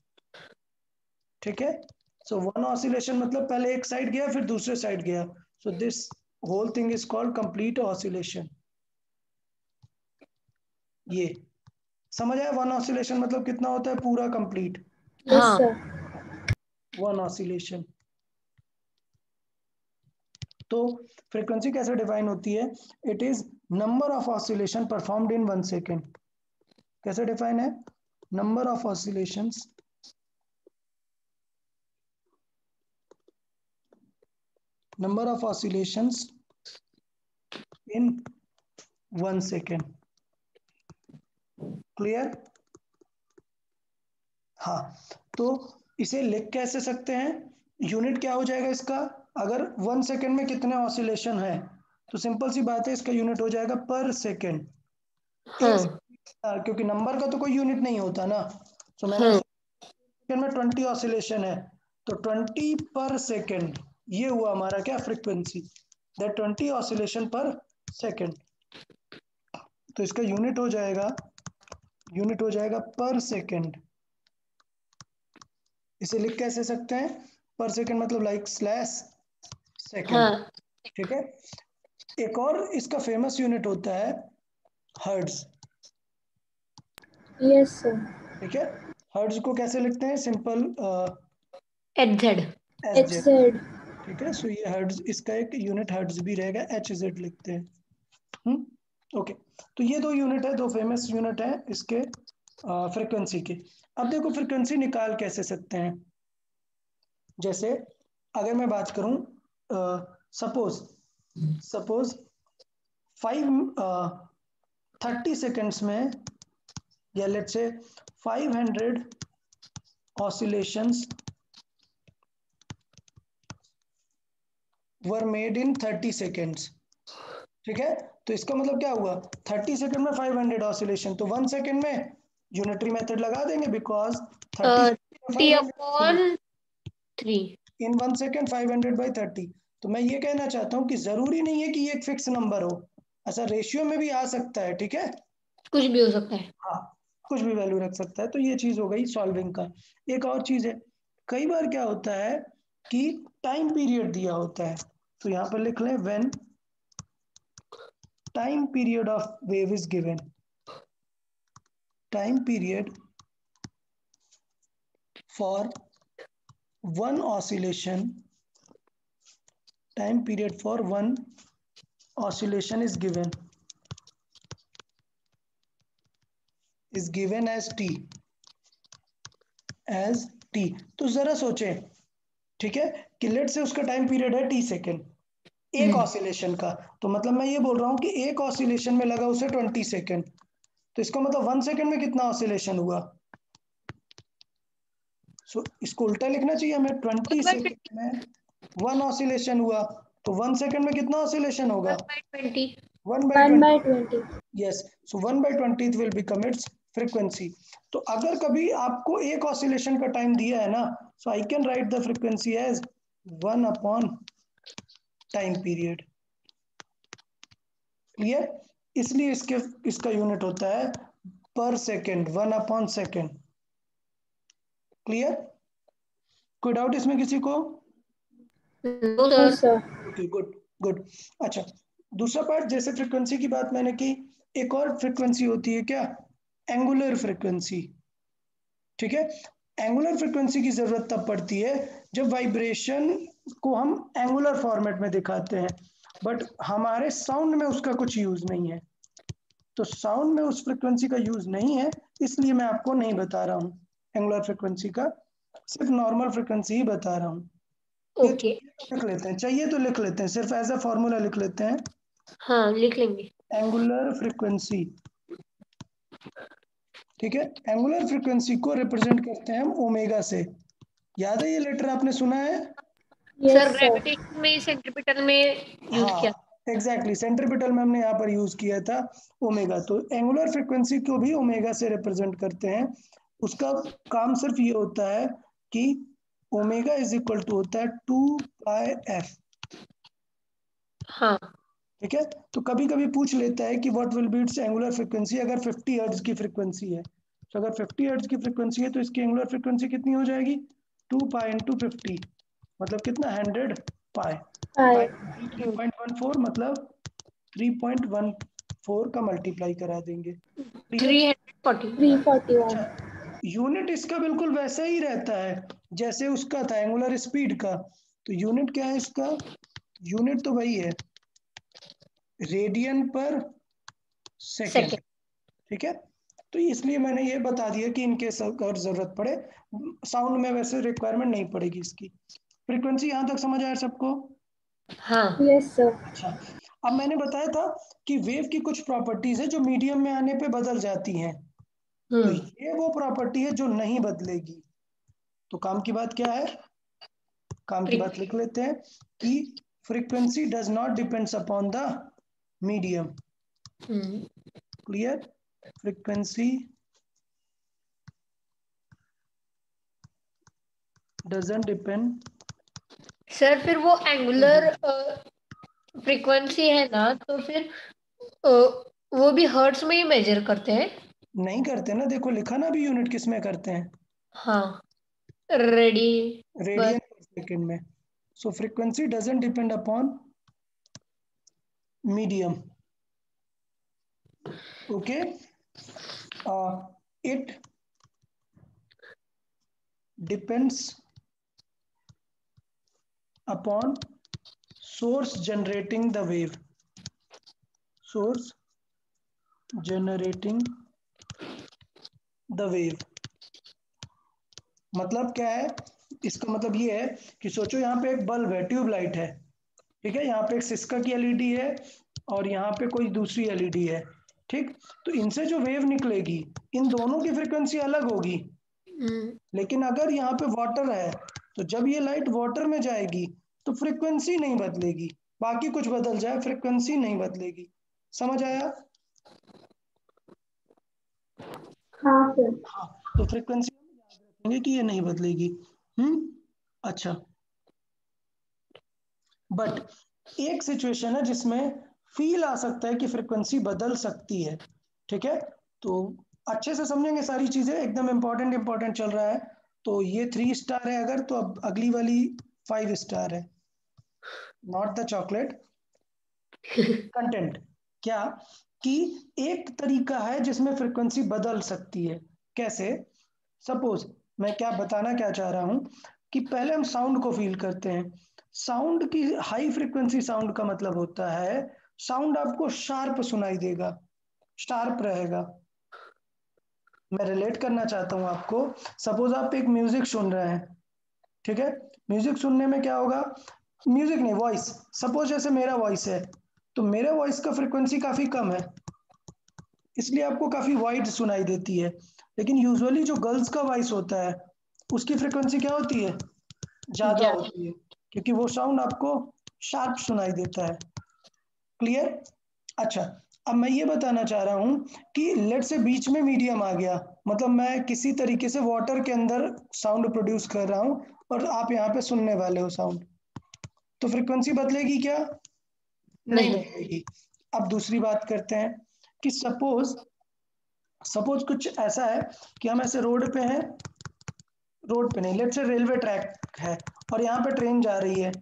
ठीक है, सो वन ऑसिलेशन मतलब पहले एक साइड गया फिर दूसरे साइड गया, so this whole thing is called complete oscillation. ये समझ आया, वन ऑसिलेशन मतलब कितना होता है, पूरा कंप्लीट हाँ वन ऑसिलेशन। तो फ्रीक्वेंसी कैसे डिफाइन होती है, it is number of oscillation performed in 1 second. कैसे डिफाइन है, number of oscillations in 1 second. Clear. हाँ, तो इसे लिख कैसे सकते हैं, यूनिट क्या हो जाएगा इसका, अगर 1 सेकेंड में कितने ऑसिलेशन है, तो सिंपल सी बात है, इसका यूनिट हो जाएगा पर सेकेंड। हाँ क्योंकि नंबर का तो कोई यूनिट नहीं होता ना, तो मैंने हाँ सेकेंड में 20 ऑसिलेशन है, तो 20 पर सेकेंड, ये हुआ हमारा क्या, फ्रीक्वेंसी, दैट 20 ऑसिलेशन पर सेकेंड। तो इसका यूनिट हो जाएगा पर सेकेंड। इसे लिख कैसे सकते हैं, पर सेकेंड मतलब लाइक स्लैश सेकेंड। हाँ ठीक है, एक और इसका फेमस यूनिट होता है हर्ट्ज। Yes sir. ठीक है, हर्ट्ज को कैसे लिखते हैं, simple H S Z. HZ। ठीक है, सो ये हर्ट्ज, इसका एक यूनिट हर्ट्ज भी रहेगा, एच जेड लिखते हैं। ओके, तो ये दो यूनिट है, दो फेमस यूनिट है इसके फ्रीक्वेंसी के। अब देखो फ्रीक्वेंसी निकाल कैसे सकते हैं, जैसे अगर मैं बात करूं, सपोज 30 सेकेंड्स में, या let's say 500 oscillations were made in 30 seconds. ठीक है, तो इसका मतलब क्या हुआ, 30 सेकेंड में 500 ऑसिलेशन, तो 1 सेकेंड में यूनिटरी मेथड लगा देंगे, because 30 T upon 3। In 1 second 500 by 30। तो मैं ये कहना चाहता हूँ कि जरूरी नहीं है कि ये एक फिक्स नंबर हो, ऐसा रेशियो में भी आ सकता है। ठीक है, कुछ भी हो सकता है। हाँ, कुछ भी वैल्यू रख सकता है। तो ये चीज हो गई सॉल्विंग का। एक और चीज है, कई बार क्या होता है कि टाइम पीरियड दिया होता है, तो यहाँ पर लिख लें when time period of wave is given, time period for one oscillation, time period for one oscillation is given as t। तो जरा सोचें, ठीक है, कि लेट से उसका टाइम पीरियड है t सेकेंड एक ऑसिलेशन का, तो मतलब मैं ये बोल रहा हूं कि एक ऑसिलेशन में लगा उसे 20 सेकेंड, तो इसका मतलब 1 सेकेंड में कितना ऑसिलेशन हुआ। सो इसको उल्टा लिखना चाहिए हमें, 20 सेकेंड में वन ऑसिलेशन हुआ, तो 1 सेकेंड में कितना ऑसिलेशन होगा, 1/20। 1/20। yes, so 1/20 will become its frequency। तो अगर कभी आपको एक ऑसिलेशन का टाइम दिया है ना, so I can write the frequency as 1 upon time period. Clear, इसलिए इसका यूनिट होता है per second, 1 upon second. Clear, कोई डाउट इसमें किसी को? No no sir. Sir. Okay, good good. अच्छा, दूसरा पार्ट, जैसे फ्रीक्वेंसी की बात मैंने की, एक और फ्रीक्वेंसी होती है क्या, एंगुलर फ्रीक्वेंसी। ठीक है, एंगुलर फ्रीक्वेंसी की जरूरत तब पड़ती है जब वाइब्रेशन को हम एंगुलर फॉर्मेट में दिखाते हैं, बट हमारे साउंड में उसका कुछ यूज नहीं है। तो साउंड में उस फ्रीक्वेंसी का यूज नहीं है, इसलिए मैं आपको नहीं बता रहा हूँ एंगुलर फ्रीक्वेंसी का, सिर्फ नॉर्मल फ्रीक्वेंसी ही बता रहा हूँ। ये ओके। लिख लेते हैं, चाहिए तो लिख लेते हैं, सिर्फ एज अ फॉर्मूला लिख लेते हैं, हाँ लिख लेंगे। Angular frequency. ठीक है, एंगुलर फ्रीक्वेंसी को रिप्रेजेंट करते हैं हम ओमेगा से। याद है ये लेटर आपने सुना है, सर Yes, sir. ग्रेविटेशन में सेंट्रीपिटल में यूज हाँ किया। एग्जैक्टली, सेंट्रीपिटल में हमने यहाँ पर यूज किया था ओमेगा। तो एंगुलर फ्रीक्वेंसी को भी ओमेगा से रिप्रेजेंट करते हैं। उसका काम सिर्फ ये होता है कि ओमेगा इज इक्वल टू होता है 2πf। हाँ ठीक है, तो कभी कभी पूछ लेता है कि what will be it's angular frequency अगर 50 हर्ट्ज की फ्रीक्वेंसी है। तो अगर 50 हर्ट्ज की फ्रीक्वेंसी है तो इसकी एंगुलर फ्रीक्वेंसी कितनी हो जाएगी? 2π इंटू 50, मतलब कितना? 100 पाई। Hi. 3.14 मतलब 3.14 का मल्टीप्लाई करा देंगे। क्लियर? 340। 341. अच्छा, यूनिट इसका बिल्कुल वैसा ही रहता है जैसे उसका था एंगुलर स्पीड का। तो यूनिट क्या है इसका? यूनिट तो वही है, रेडियन पर सेकेंड। सेकेंड। ठीक है, तो इसलिए मैंने ये बता दिया कि इनकेस अगर जरूरत पड़े, साउंड में वैसे रिक्वायरमेंट नहीं पड़ेगी इसकी। फ्रीक्वेंसी यहाँ तक समझ आया सबको? हाँ Yes, sir. अच्छा, अब मैंने बताया था कि वेव की कुछ प्रॉपर्टीज है जो मीडियम में आने पे बदल जाती हैं। तो ये वो प्रॉपर्टी है जो नहीं बदलेगी। तो काम की बात क्या है? काम की बात लिख लेते हैं कि frequency does not depends upon the medium. Clear? Frequency doesn't depend. Sir फिर वो एंगुलर फ्रीक्वेंसी है ना, तो फिर वो भी हर्ट्स में ही मेजर करते हैं। नहीं करते ना, देखो लिखा ना भी, यूनिट किस में करते हैं? हाँ रेडी रेडियन पर सेकेंड में। So frequency doesn't depend upon medium. Okay, it depends upon source generating the wave, source generating the wave। मतलब क्या है इसका? मतलब ये है कि सोचो यहाँ पे एक बल्ब है, ट्यूबलाइट है। ठीक है, यहाँ पे एक सिस्का की एलईडी है और यहाँ पे कोई दूसरी एलईडी है। ठीक, तो इनसे जो वेव निकलेगी इन दोनों की फ्रीक्वेंसी अलग होगी। लेकिन अगर यहाँ पे वाटर है तो जब ये लाइट वाटर में जाएगी तो फ्रीक्वेंसी नहीं बदलेगी, बाकी कुछ बदल जाए फ्रीक्वेंसी नहीं बदलेगी। समझ आया? हाँ sir. हाँ, तो फ्रीक्वेंसी याद रखेंगे कि ये नहीं बदलेगी। अच्छा, बट एक सिचुएशन है जिसमें फील आ सकता है कि फ्रीक्वेंसी बदल सकती है। ठीक है, तो अच्छे से समझेंगे सारी चीजें, एकदम इंपॉर्टेंट इंपॉर्टेंट चल रहा है। तो ये 3 स्टार है अगर, तो अब अगली वाली 5 स्टार है। Not the chocolate, content. क्या कि एक तरीका है जिसमें फ्रीक्वेंसी बदल सकती है। कैसे? सपोज मैं क्या बताना क्या चाह रहा हूं कि पहले हम साउंड को फील करते हैं। साउंड की हाई फ्रीक्वेंसी साउंड का मतलब होता है साउंड आपको शार्प सुनाई देगा, शार्प रहेगा। मैं रिलेट करना चाहता हूं आपको। सपोज आप एक म्यूजिक सुन रहे हैं। ठीक है, म्यूजिक सुनने में क्या होगा? म्यूजिक नहीं, वॉइस। सपोज जैसे मेरा वॉइस है, तो मेरे वॉइस का फ्रीक्वेंसी काफी कम है, इसलिए आपको काफी वाइड सुनाई देती है। लेकिन यूजुअली जो गर्ल्स का वॉइस होता है उसकी फ्रीक्वेंसी क्या होती है? ज्यादा होती है, क्योंकि वो साउंड आपको शार्प सुनाई देता है। क्लियर? अच्छा, अब मैं ये बताना चाह रहा हूं कि लेट से बीच में मीडियम आ गया, मतलब मैं किसी तरीके से वाटर के अंदर साउंड प्रोड्यूस कर रहा हूं और आप यहाँ पे सुनने वाले हो साउंड, तो फ्रीक्वेंसी बदलेगी क्या? नहीं बदलेगी। अब दूसरी बात करते हैं कि सपोज कुछ ऐसा है कि हम ऐसे रोड पे हैं, रोड पे नहीं, लेट से रेलवे ट्रैक है और यहाँ पे ट्रेन जा रही है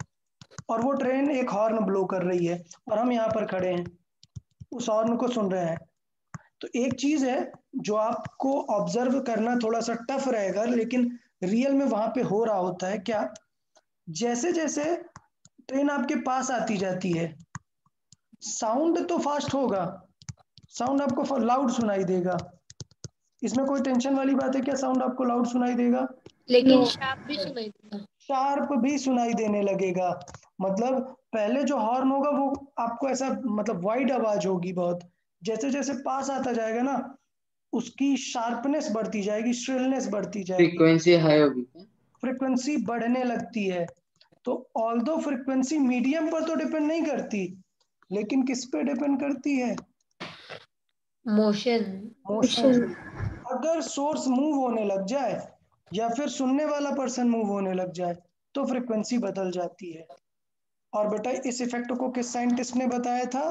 और वो ट्रेन एक हॉर्न ब्लो कर रही है और हम यहाँ पर खड़े हैं, उस हॉर्न को सुन रहे हैं। तो एक चीज है जो आपको ऑब्जर्व करना थोड़ा सा टफ रहेगा, लेकिन रियल में वहां पे हो रहा होता है क्या? जैसे जैसे ट्रेन आपके पास आती जाती है, साउंड तो फास्ट होगा, साउंड आपको लाउड सुनाई देगा। इसमें कोई टेंशन वाली बात है क्या? साउंड आपको लाउड सुनाई देगा, लेकिन No. शार्प भी सुनाई देगा। शार्प भी सुनाई देने लगेगा। मतलब पहले जो हॉर्न होगा वो आपको ऐसा मतलब वाइड आवाज होगी बहुत, जैसे जैसे पास आता जाएगा ना उसकी शार्पनेस बढ़ती जाएगी, श्रिलनेस बढ़ती जाएगी, फ्रीक्वेंसी हाई होगी क्या? फ्रीक्वेंसी बढ़ने लगती है। तो ऑल्दो फ्रीक्वेंसी मीडियम पर तो डिपेंड नहीं करती, लेकिन किस पे डिपेंड करती है? मोशन। मोशन। अगर सोर्स मूव होने लग जाए या फिर सुनने वाला पर्सन मूव होने लग जाए तो फ्रीक्वेंसी बदल जाती है। और बेटा इस इफेक्ट को किस साइंटिस्ट ने बताया था?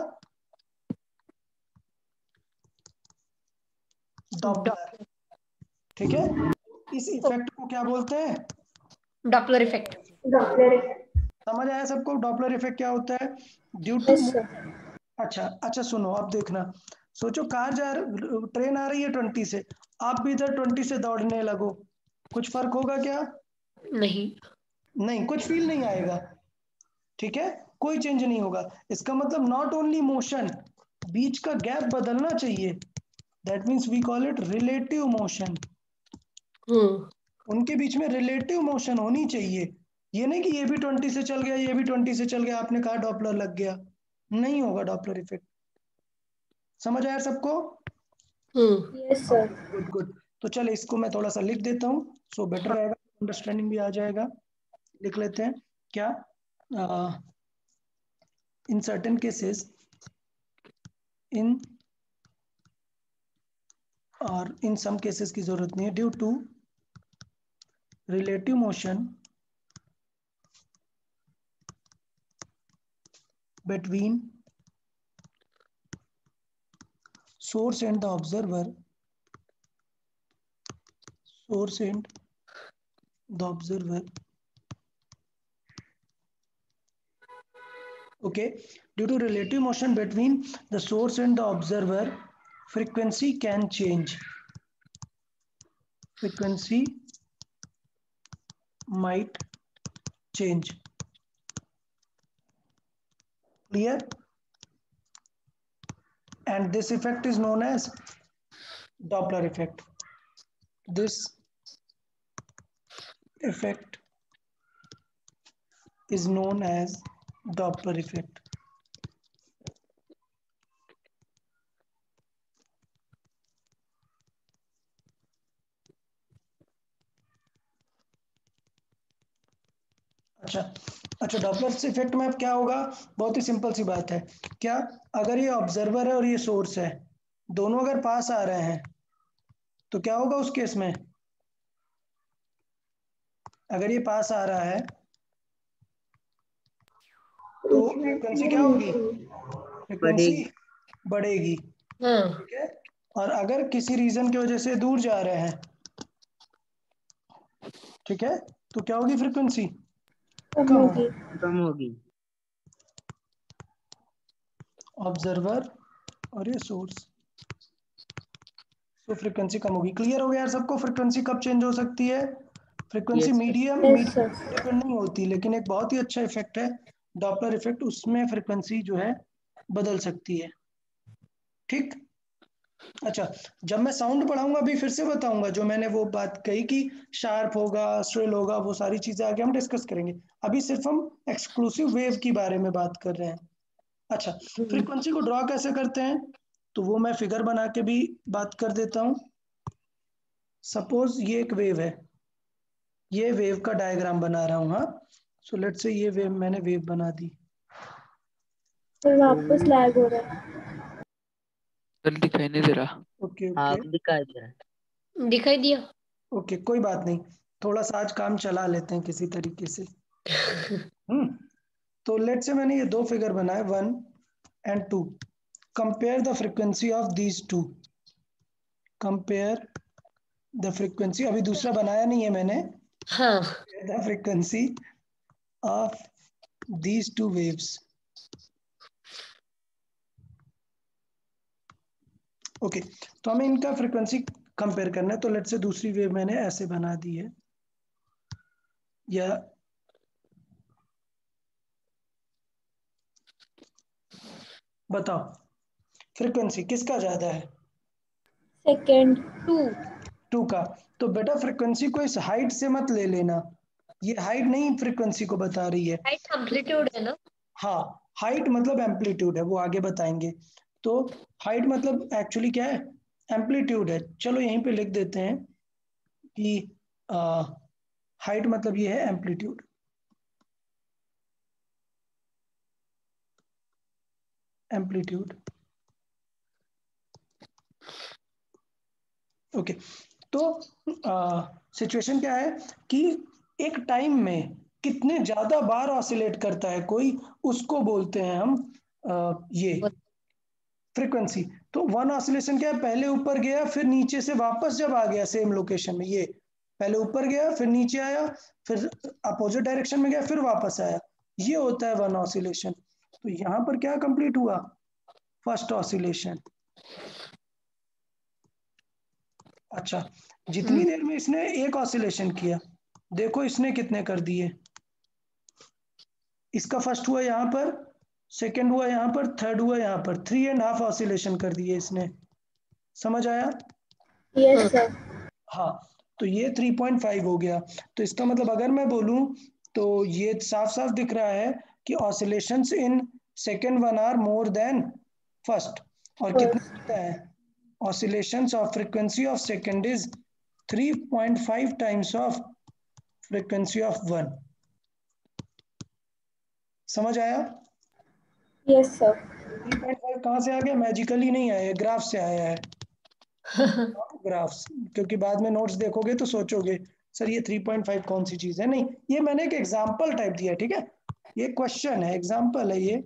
डॉपलर। ठीक है, इस इफेक्ट को क्या बोलते हैं? Doppler effect. समझ आया सबको डॉपलर इफेक्ट क्या होता है? ड्यू टू अच्छा अच्छा सुनो, अब देखना, सोचो कार ट्रेन आ रही है 20 से, आप भी इधर 20 से दौड़ने लगो, कुछ फर्क होगा क्या? नहीं। नहीं, कुछ फील नहीं आएगा। ठीक है, कोई चेंज नहीं होगा। इसका मतलब नॉट ओनली मोशन, बीच का गैप बदलना चाहिए। That means we call it relative motion. उनके बीच में रिलेटिव मोशन होनी चाहिए। ये नहीं कि ये भी 20 से चल गया, ये भी 20 से चल गया, आपने कहा डॉपलर लग गया, नहीं होगा डॉपलर इफेक्ट। समझ आया सबको? Yes sir. Good good. तो चलो इसको मैं थोड़ा सा लिख देता हूँ, सो बेटर रहेगा, अंडरस्टैंडिंग भी आ जाएगा। लिख लेते हैं क्या? इन सर्टेन केसेस, इन और इन सम केसेस की जरूरत नहीं है, due to relative motion between source and the observer, source and the observer, okay, due to relative motion between the source and the observer, frequency can change, frequency might change. Clear? And this effect is known as Doppler effect. This effect is known as Doppler effect. अच्छा अच्छा, Doppler effect में अब क्या होगा? बहुत ही simple सी बात है। क्या? अगर ये ऑब्जर्वर है और ये सोर्स है, दोनों अगर पास आ रहे हैं तो क्या होगा उस केस में? अगर ये पास आ रहा है तो फ्रीक्वेंसी क्या होगी? फ्रीक्वेंसी बढ़ेगी। ठीक है, और अगर किसी रीजन की वजह से दूर जा रहे हैं, ठीक है, तो क्या होगी? फ्रीक्वेंसी कम होगी। कम होगी। ऑब्जर्वर और ये सोर्स, तो फ्रीक्वेंसी कम होगी। क्लियर हो गया यार सबको? फ्रीक्वेंसी कब चेंज हो सकती है? Frequency Yes, sir. Medium depend नहीं होती, लेकिन एक बहुत ही अच्छा इफेक्ट है डॉपलर इफेक्ट, उसमें फ्रीक्वेंसी जो है बदल सकती है। ठीक। अच्छा, जब मैं साउंड पढ़ाऊंगा अभी फिर से बताऊंगा, जो मैंने वो बात कही कि शार्प होगा, श्रिल होगा, वो सारी चीजें आगे हम डिस्कस करेंगे। अभी सिर्फ हम एक्सक्लूसिव वेव की बारे में बात कर रहे हैं। अच्छा, फ्रीक्वेंसी को ड्रॉ कैसे करते हैं? तो वो मैं फिगर बना के भी बात कर देता हूँ। सपोज ये एक वेव है, ये वेव का डायग्राम बना रहा हूँ। हाँ, सो लेट्स से ये वेव मैंने वेव बना दी। फिर वापस लैग हो रहा है। सर दिखाई नहीं दे रहा। ओके हाँ ओके दिखाई दे रहा है। दिखाई दिया। ओके, कोई बात नहीं, थोड़ा सा आज काम चला लेते हैं किसी तरीके से। तो लेट्स से मैंने ये दो फिगर बनाए 1 and 2। Compare the frequency of these two, compare the frequency, अभी दूसरा बनाया नहीं है मैंने, हाँ। The frequency of these two waves. Okay, तो हमें इनका फ्रीक्वेंसी कंपेयर करना है। तो लेट्स से दूसरी वेव मैंने ऐसे बना दी है, या बताओ फ्रीक्वेंसी किसका ज्यादा है? सेकेंड 2 का। तो बेटा फ्रीक्वेंसी को इस हाइट से मत ले लेना, ये हाइट नहीं फ्रीक्वेंसी को बता रही है। हाइट एम्पलीट्यूड है ना? हाँ, हाइट मतलब एम्पलीट्यूड है, वो आगे बताएंगे। तो हाइट मतलब एक्चुअली क्या है? एम्पलीट्यूड है। चलो यहीं पे लिख देते हैं कि हाइट मतलब ये है एम्पलीट्यूड। एम्पलीट्यूड। ओके, तो सिचुएशन क्या है कि एक टाइम में कितने ज्यादा बार ऑसिलेट करता है कोई, उसको बोलते हैं हम ये फ्रीक्वेंसी। तो वन ऑसिलेशन क्या है, पहले ऊपर गया फिर नीचे से वापस जब आ गया सेम लोकेशन में, ये पहले ऊपर गया फिर नीचे आया फिर अपोजिट डायरेक्शन में गया फिर वापस आया, ये होता है वन ऑसिलेशन। तो यहां पर क्या कंप्लीट हुआ, फर्स्ट ऑसिलेशन। अच्छा, जितनी देर में इसने एक ऑसिलेशन किया, देखो इसने कितने कर दिए, इसका फर्स्ट हुआ यहाँ पर, सेकंड हुआ यहाँ पर, थर्ड हुआ यहाँ पर, 3.5 ऑसिलेशन कर दिए इसने। समझ आया? Yes sir. हाँ, तो ये 3.5 हो गया। तो इसका मतलब अगर मैं बोलूं तो ये साफ साफ दिख रहा है कि oscillations in second one are more than first. और कितना होता है, oscillations of frequency of second is 3.5 times of frequency of one. समझ आया? Yes sir. 3.5 कहाँ से आ गया, मैजिकली नहीं आया, ग्राफ से आया है। ग्राफ्स, क्योंकि बाद में नोट्स देखोगे तो सोचोगे सर ये 3.5 कौन सी चीज है। नहीं, ये मैंने एक एग्जांपल टाइप दिया है, ठीक है, ये क्वेश्चन है, एग्जांपल है ये,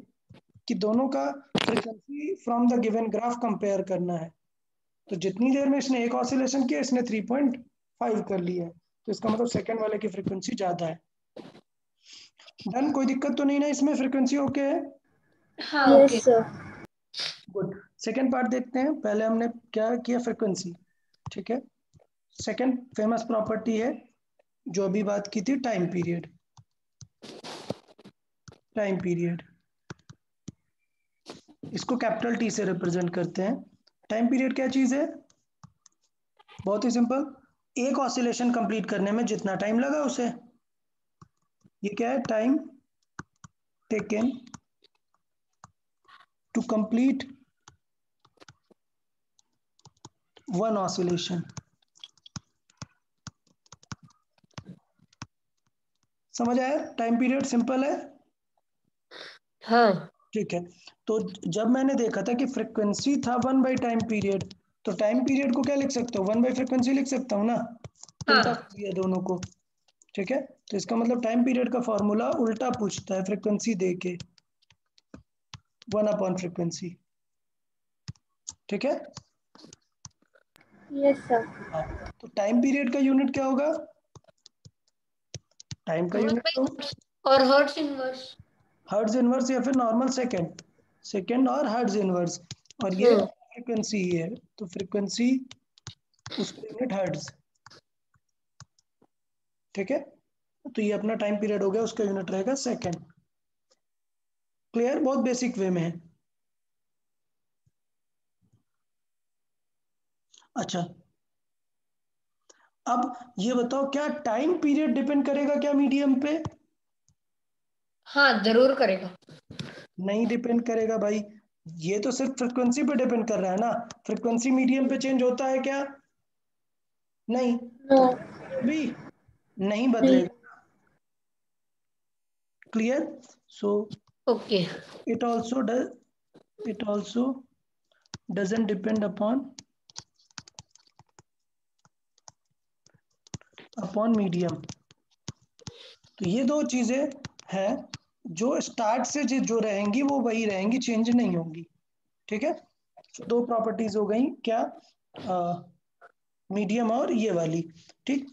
कि दोनों का frequency from the given graph compare करना है। तो जितनी देर में इसने एक ऑसिलेशन किया, इसने 3.5 कर लिया है, तो इसका मतलब सेकंड वाले की फ्रीक्वेंसी ज्यादा है। डन, कोई दिक्कत तो नहीं ना इसमें, फ्रीक्वेंसी ओके है? हाँ okay. Yes sir. Good. Second part देखते हैं, पहले हमने क्या किया, फ्रीक्वेंसी, ठीक है। सेकंड फेमस प्रॉपर्टी है जो अभी बात की थी, टाइम पीरियड। टाइम पीरियड, इसको कैपिटल टी से रिप्रेजेंट करते हैं। टाइम पीरियड क्या चीज है, बहुत ही सिंपल, एक ऑसिलेशन कंप्लीट करने में जितना टाइम लगा उसे, ये क्या है, time taken to complete one oscillation. समझ आया? टाइम पीरियड सिंपल है। हाँ ठीक है, तो जब मैंने देखा था कि फ्रीक्वेंसी था 1 बाई टाइम पीरियड, तो टाइम पीरियड को क्या लिख सकता हूँ, 1 बाई फ्रीक्वेंसी लिख सकता हूँ ना, उल्टा हाँ कर दिया दोनों को। ठीक है, तो इसका मतलब टाइम पीरियड का फॉर्मूला उल्टा पूछता है फ्रीक्वेंसी दे के, 1 अपॉन फ्रीक्वेंसी। ठीक है, यस सर। हाँ, तो टाइम पीरियड का यूनिट क्या होगा, टाइम का वन यूनिट बाई तो और हर्ट्ज इनवर्स। हर्ट्ज इनवर्स या फिर नॉर्मल सेकंड, सेकंड और हर्ट्ज इनवर्स, और ये फ्रीक्वेंसी ही है, तो फ्रीक्वेंसी उसका यूनिट हर्ट्ज। ठीक है, तो ये अपना टाइम पीरियड हो गया, उसका यूनिट रहेगा सेकंड। क्लियर, बहुत बेसिक वे में है। अच्छा, अब ये बताओ क्या टाइम पीरियड डिपेंड करेगा क्या मीडियम पे? हाँ जरूर करेगा। नहीं डिपेंड करेगा भाई, ये तो सिर्फ फ्रीक्वेंसी पे डिपेंड कर रहा है ना, फ्रीक्वेंसी मीडियम पे चेंज होता है क्या? नहीं, नो। तो टाइम पीरियड भी नहीं नहीं। बदलेगा। Clear, so okay. it also does, it also doesn't depend upon medium। तो ये दो चीजें हैं जो स्टार्ट से जो रहेंगी वो वही रहेंगी, चेंज नहीं होंगी। ठीक है, तो दो प्रॉपर्टीज हो गई क्या, मीडियम और ये वाली। ठीक,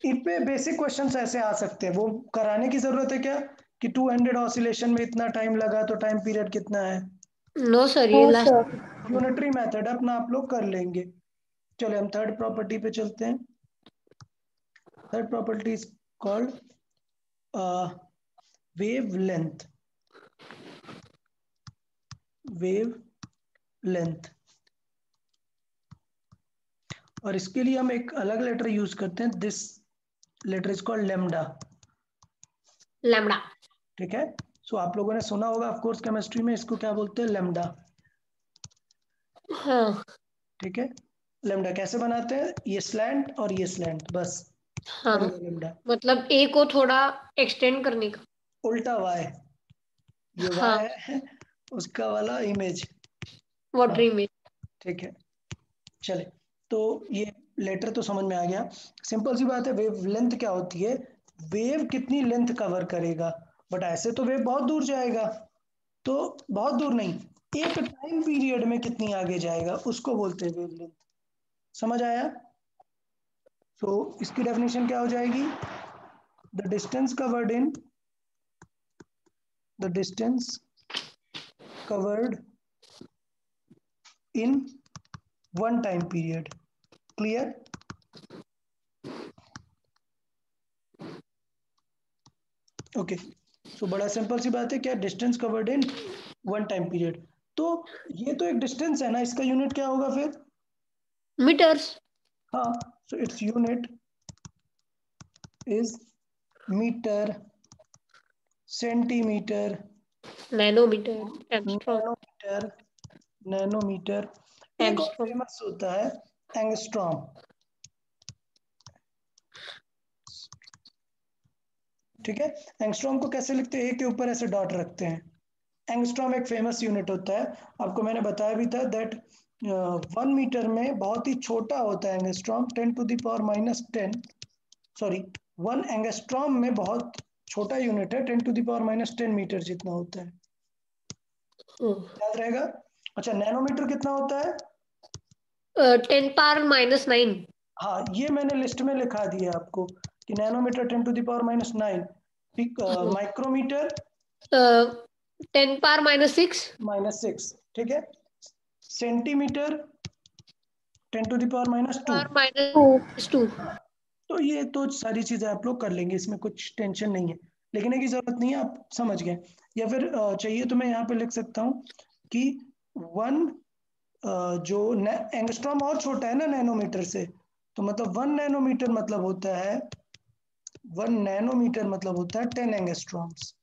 इन पे बेसिक क्वेश्चंस ऐसे आ सकते हैं, वो कराने की जरूरत है क्या कि 200 ऑसिलेशन में इतना टाइम लगा तो टाइम पीरियड कितना है? नो सर, ये no last. Sir. Unitary method अपना आप लोग कर लेंगे। चलिए हम थर्ड प्रॉपर्टी पे चलते हैं। Third property is called wave length. Wave length, और इसके लिए हम एक अलग लेटर यूज करते हैं, this letter is called lambda. Lambda. ठीक है, सो आप लोगों ने सुना होगा ऑफ कोर्स केमिस्ट्री में इसको क्या बोलते हैं, लेमडा। हाँ ठीक है, लेमडा कैसे बनाते हैं, ये स्लैंट और ये स्लैंट, बस हाँ, और ये लेमडा। मतलब ए को थोड़ा एक्सटेंड करने का। उल्टा वाई, ये हाँ वाई है उसका वाला इमेज। Water image. ठीक है, चले। तो ये लेटर तो समझ में आ गया। सिंपल सी बात है, वेव लेंथ क्या होती है, वेव कितनी लेंथ कवर करेगा। बट ऐसे तो वेव बहुत दूर जाएगा, तो बहुत दूर नहीं, एक टाइम पीरियड में कितनी आगे जाएगा उसको बोलते हैं वेव लेंथ। समझ आया? तो इसकी डेफिनेशन क्या हो जाएगी, the distance covered in the distance covered in one time period. Clear? Okay, so बड़ा सिंपल सी बात है, क्या, distance covered in one time period. तो ये तो एक डिस्टेंस है ना, इसका यूनिट क्या होगा फिर? मीटर्स। हाँ, so its unit is metre, centimetre, nanometre, angstrom. Nanometre, nanometre. एक और एंगस्ट्रॉम। फेमस होता है एंगस्ट्रॉम। ठीक है, एंगस्ट्रॉम को कैसे लिखते हैं, ए के ऊपर ऐसे डॉट रखते हैं। एंगस्ट्रॉम एक फेमस यूनिट होता है, आपको मैंने बताया भी था दैट 1 मीटर में बहुत ही छोटा होता है एंगस्ट्रॉम, 10⁻⁻10। सॉरी, 1 एंगस्ट्रॉम में बहुत छोटा यूनिट है, 10⁻⁻10 मीटर जितना होता है। याद रहेगा? अच्छा, नैनोमीटर कितना होता है? 10⁻⁻9। हाँ, ये मैंने लिस्ट में लिखा दिया आपको कि नैनोमीटर 10⁻⁹। माइक्रोमीटर 10⁻⁻6। -6। ठीक है, सेंटीमीटर 10⁻²। और -2। तो ये तो सारी चीजें आप लोग कर लेंगे, इसमें कुछ टेंशन नहीं है, लिखने की जरूरत नहीं है, आप समझ गए। या फिर चाहिए तो मैं यहाँ पे लिख सकता हूँ कि वन जो एंगस्ट्रॉम और छोटा है ना नैनोमीटर से, तो मतलब 1 नैनोमीटर मतलब होता है 10 एंगस्ट्रॉम्स,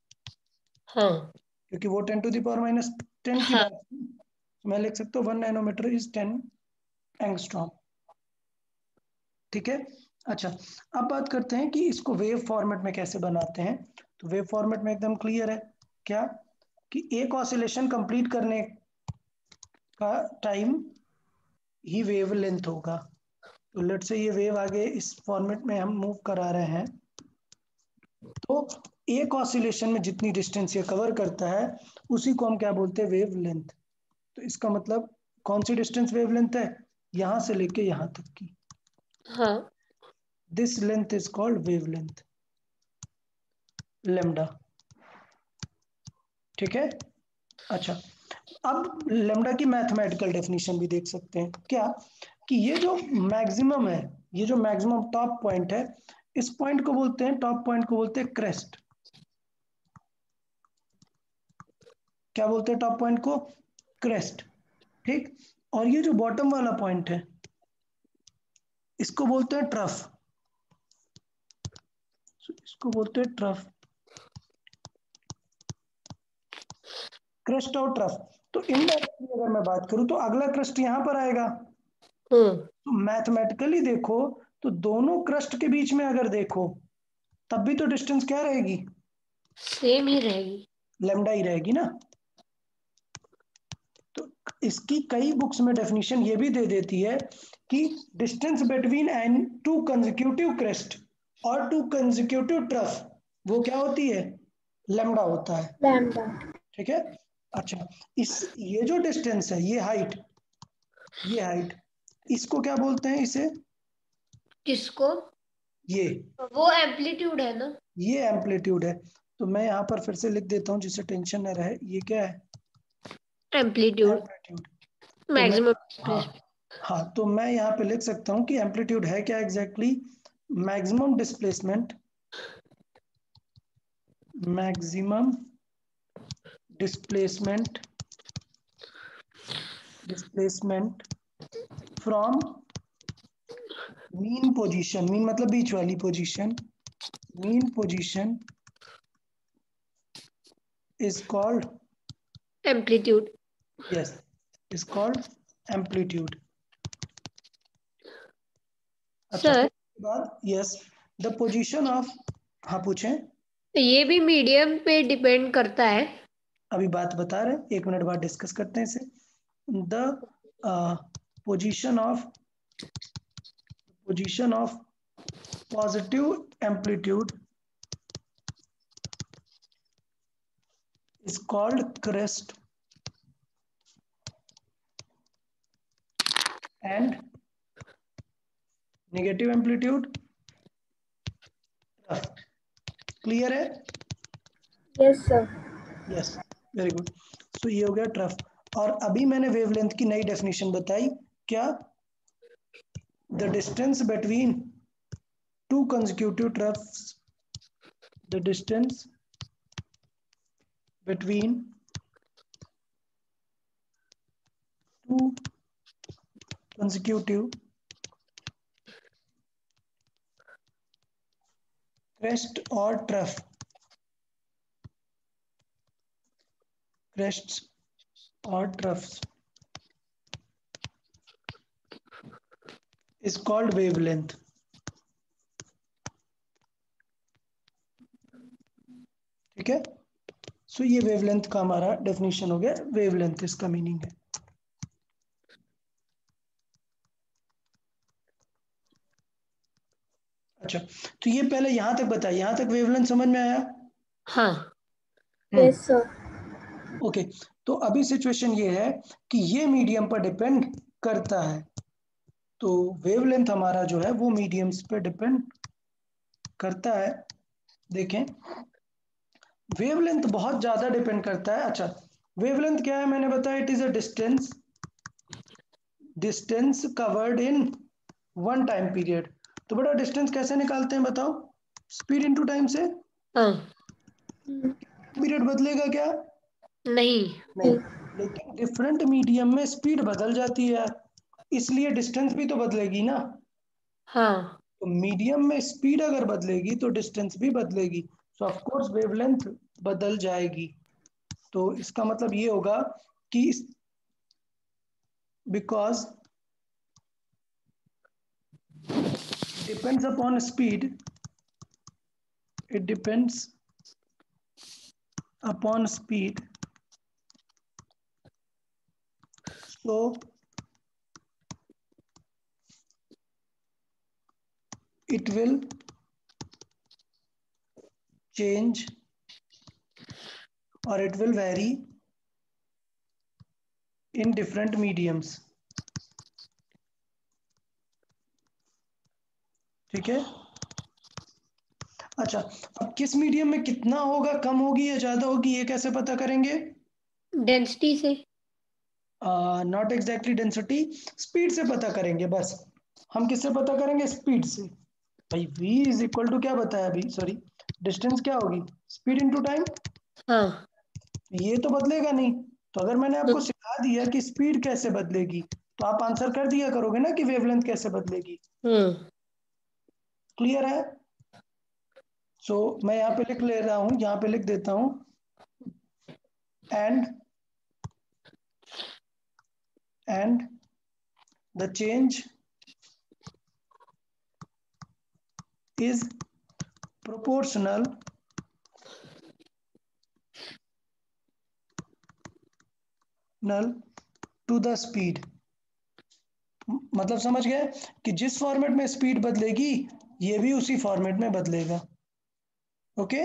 हाँ क्योंकि वो 10⁻⁻10 की हाँ। बात है। मैं लिख सकता हूँ 1 नैनोमीटर इज 10 एंगस्ट्रॉम। ठीक है, अच्छा, अब बात करते हैं कि इसको वेव फॉर्मेट में कैसे बनाते हैं। तो वेव फॉर्मेट में एकदम क्लियर है, क्या, कि एक ऑसिलेशन कंप्लीट करने का टाइम ही वेव लेंथ होगा। तो लेट से ये वेव आगे इस फॉर्मेट में हम मूव करा रहे हैं, तो एक ऑसिलेशन में जितनी डिस्टेंस ये कवर करता है उसी को हम क्या बोलते हैं, वेव लेंथ। तो इसका मतलब कौन सी डिस्टेंस वेव लेंथ है, यहां से लेके यहां तक की, हाँ। This length is called wave length, lambda. ठीक है, अच्छा, अब लेमडा की मैथमेटिकल डेफिनेशन भी देख सकते हैं, क्या, कि ये जो मैक्सिमम है, ये जो मैक्सिमम टॉप पॉइंट है, इस पॉइंट को बोलते हैं, टॉप पॉइंट को बोलते हैं क्रेस्ट। क्या बोलते हैं टॉप पॉइंट को? क्रेस्ट। ठीक, और ये जो बॉटम वाला पॉइंट है इसको बोलते हैं ट्रफ, इसको बोलते हैं ट्रफ, क्रेस्ट और ट्रफ। तो इनडायरेक्टली अगर मैं बात करूं तो अगला क्रेस्ट यहां पर आएगा। तो मैथमेटिकली देखो तो दोनों क्रस्ट के बीच में अगर देखो तब भी तो डिस्टेंस क्या रहेगी, सेम ही रहेगी। लेमडा ही रहेगी ना। तो इसकी कई बुक्स में डेफिनेशन ये भी दे देती है कि distance between an two consecutive crest और टू कंसेक्यूटिव ट्रफ वो क्या होती है, लेमडा होता है। लैम्डा। ठीक है, अच्छा, इस ये जो डिस्टेंस है, ये हाइट इसको क्या बोलते हैं, इसे, किसको? ये वो एम्पलीट्यूड है ना। ये एम्पलीट्यूड है। तो मैं यहाँ पर फिर से लिख देता हूँ जिससे टेंशन न रहे, ये क्या है, एम्पलीट्यूड। एम्पलीट्यूड। तो मैं, मैक्सिमम। हाँ हाँ, तो मैं यहाँ पे लिख सकता हूँ कि एम्पलीट्यूड है क्या exactly, maximum displacement, maximum displacement, displacement from mean position, mean मतलब बीच वाली position, mean position is called, amplitude. yes, is called amplitude। अच्छा, सर, फिर उसके बाद, yes, the position of, हाँ पूछें। ये भी मीडियम पे डिपेंड करता है। अभी बात बता रहे हैं, 1 मिनट बाद डिस्कस करते हैं इसे। The position of positive amplitude is called crest and negative amplitude trough. Clear है? Yes sir. Yes, very good. So ये हो गया ट्रफ। और अभी मैंने वेवलेंथ की नई डेफिनेशन बताई, क्या? The distance between two consecutive troughs, the distance between two consecutive crest or trough, crests or troughs is called wavelength. ठीक है? सो ये वेवलेंथ का हमारा डेफिनेशन हो गया, वेवलेंथ इसका मीनिंग है। अच्छा, तो ये पहले यहां तक बताइए, यहां तक वेवलेंथ समझ में आया? हाँ। Yes sir. ओके, तो अभी सिचुएशन ये है कि ये मीडियम पर डिपेंड करता है। तो वेवलेंथ हमारा जो है वो मीडियम्स पे डिपेंड करता है। देखें, वेवलेंथ बहुत ज्यादा डिपेंड करता है। अच्छा, वेवलेंथ क्या है मैंने बताया, it is a distance covered in one time period. तो बेटा डिस्टेंस कैसे निकालते हैं बताओ? स्पीड इनटू टाइम से। हाँ। पीरियड बदलेगा क्या? नहीं। नहीं, लेकिन डिफरेंट मीडियम में स्पीड बदल जाती है, इसलिए डिस्टेंस भी तो बदलेगी ना। हाँ। तो मीडियम में स्पीड अगर बदलेगी तो डिस्टेंस भी बदलेगी, सो ऑफ कोर्स वेवलेंथ बदल जाएगी। तो इसका मतलब ये होगा कि because depends upon speed, it depends upon speed, so it will change or it will vary in different mediums. ठीक है? अच्छा, अब किस मीडियम में कितना होगा, कम होगी या ज्यादा होगी, ये कैसे पता करेंगे? डेंसिटी से। नॉट एग्जैक्टली डेंसिटी, स्पीड से पता करेंगे बस। हम किससे पता करेंगे? स्पीड से। भाई v इज इक्वल टू क्या बताया अभी, सॉरी, डिस्टेंस क्या होगी? Speed into time. हाँ। ये तो बदलेगा नहीं। तो अगर मैंने आपको सिखा दिया कि स्पीड कैसे बदलेगी, तो आप आंसर कर दिया करोगे ना कि वेवलेंथ कैसे बदलेगी। क्लियर है? सो मैं यहाँ पे लिख ले रहा हूं, यहाँ पे लिख देता हूं, and the change is proportional to the speed। मतलब समझ गए कि जिस फॉर्मेट में स्पीड बदलेगी ये भी उसी फॉर्मेट में बदलेगा। ओके?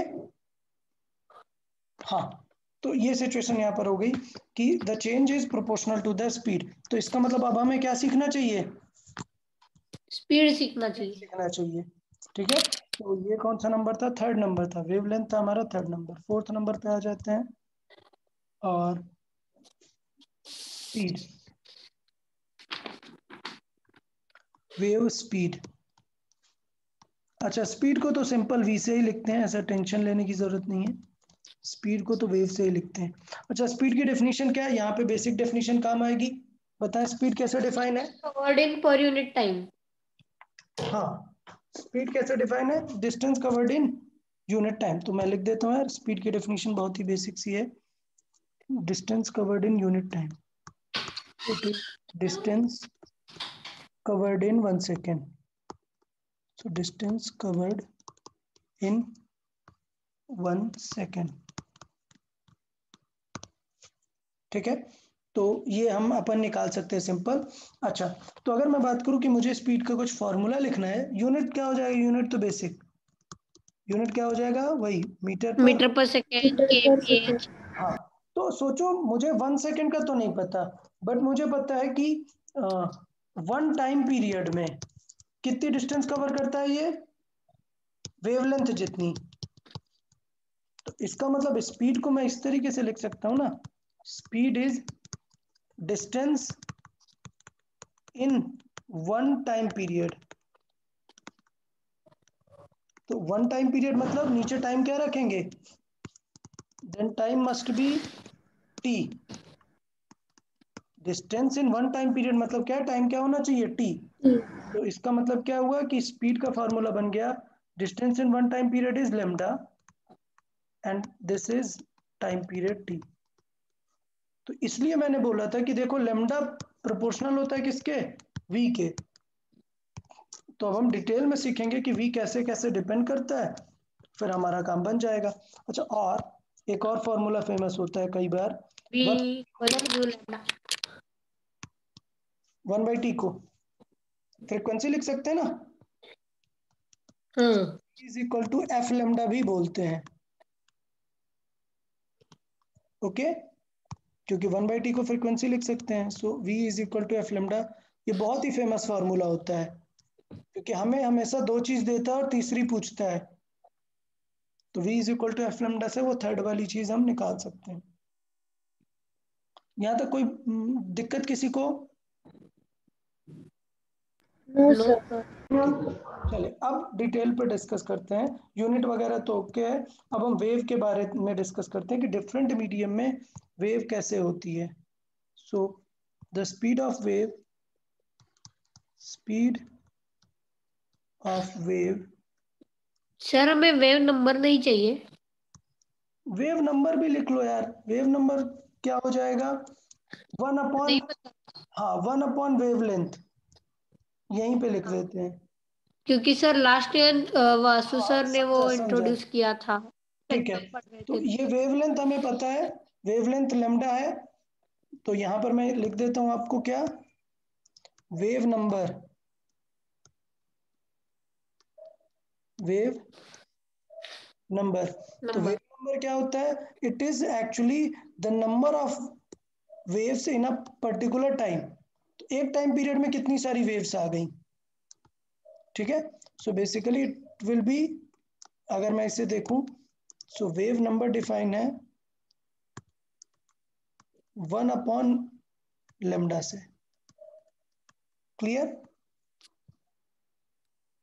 हाँ, तो ये सिचुएशन यहाँ पर हो गई कि the change is proportional to the speed. तो इसका मतलब अब हमें क्या सीखना चाहिए? स्पीड सीखना चाहिए। सीखना चाहिए। ठीक है? तो ये कौन सा नंबर था? थर्ड नंबर था, वेवलेंथ था हमारा थर्ड नंबर। फोर्थ नंबर पे आ जाते हैं, और स्पीड, वेव स्पीड। अच्छा, स्पीड को तो सिंपल v से ही लिखते हैं, ऐसा टेंशन लेने की जरूरत नहीं है, स्पीड को तो वेव से ही लिखते हैं। अच्छा, स्पीड की डेफिनेशन क्या है? यहाँ पे बेसिक डेफिनेशन काम आएगी। बताएं स्पीड कैसे डिफाइन है? Covered in per unit time. हाँ, स्पीड कैसे डिफाइन है? Distance covered in unit time. तो मैं लिख देता हूँ यार, स्पीड की डेफिनेशन बहुत ही बेसिक सी है, distance covered in unit time, it is distance covered in 1 second. So distance covered in 1 second. ठीक है, तो ये हम अपन निकाल सकते हैं सिंपल। अच्छा, तो अगर मैं बात करूं कि मुझे स्पीड का कुछ फॉर्मूला लिखना है, यूनिट क्या हो जाएगा? यूनिट तो बेसिक यूनिट क्या हो जाएगा? वही मीटर पर। Metre per second kph। हाँ, तो सोचो मुझे 1 सेकेंड का तो नहीं पता, बट मुझे पता है कि 1 टाइम पीरियड में कितनी डिस्टेंस कवर करता है ये, वेवलेंथ जितनी। तो इसका मतलब स्पीड को मैं इस तरीके से लिख सकता हूं ना, speed is distance in 1 time period. तो 1 टाइम पीरियड मतलब नीचे टाइम क्या रखेंगे, then time must be T. Distance in 1 time period मतलब क्या, टाइम क्या होना चाहिए, टी। तो इसका मतलब क्या हुआ कि स्पीड का फॉर्मूला बन गया, distance in 1 time period is lambda and this is time period T. तो इसलिए मैंने बोला था कि देखो लेमडा प्रोपोर्शनल होता है किसके, वी के। तो अब हम डिटेल में सीखेंगे कि वी कैसे कैसे डिपेंड करता है, फिर हमारा काम बन जाएगा। अच्छा, और एक और फॉर्मूला फेमस होता है कई बार, v one equal to lambda। 1/t को फ्रीक्वेंसी लिख सकते हैं ना, hmm. Is equal to F lambda भी बोलते हैं। ओके, क्योंकि 1/t को फ्रीक्वेंसी लिख सकते हैं, so v is equal to F lambda. ये बहुत ही फेमस फार्मूला होता है, क्योंकि हमें हमेशा दो चीज देता है और तीसरी पूछता है, तो v is equal to F lambda से वो थर्ड वाली चीज हम निकाल सकते हैं। यहाँ तक कोई दिक्कत किसी को? No no sir. सर। चलिए अब डिटेल पे डिस्कस करते हैं, यूनिट वगैरह तो ओके है। अब हम वेव के बारे में डिस्कस करते हैं कि डिफरेंट मीडियम में वेव कैसे होती है। So the speed of wave, sir हमें वेव नंबर नहीं चाहिए। वेव नंबर भी लिख लो यार, वेव नंबर क्या हो जाएगा, 1/, नहीं पता, हाँ 1/, वेवलेंथ, यहीं पे लिख देते हैं। क्योंकि सर लास्ट ईयर वासु हाँ सर ने वो समझा समझा, इंट्रोड्यूस किया था, ठीक है। हम पढ़ रहे तो थे। ये वेवलेंथ हमें पता है, वेवलेंथ लेमडा है। तो यहां पर मैं लिख देता हूं आपको क्या, वेव नंबर, वेव नंबर। तो वेव नंबर नंबर क्या होता है, it is actually the number of waves in a particular time. तो एक टाइम पीरियड में कितनी सारी वेव्स आ गई, ठीक है। So basically it will be, अगर मैं इसे देखूं, सो वेव नंबर डिफाइन है 1/लेमडा से। क्लियर?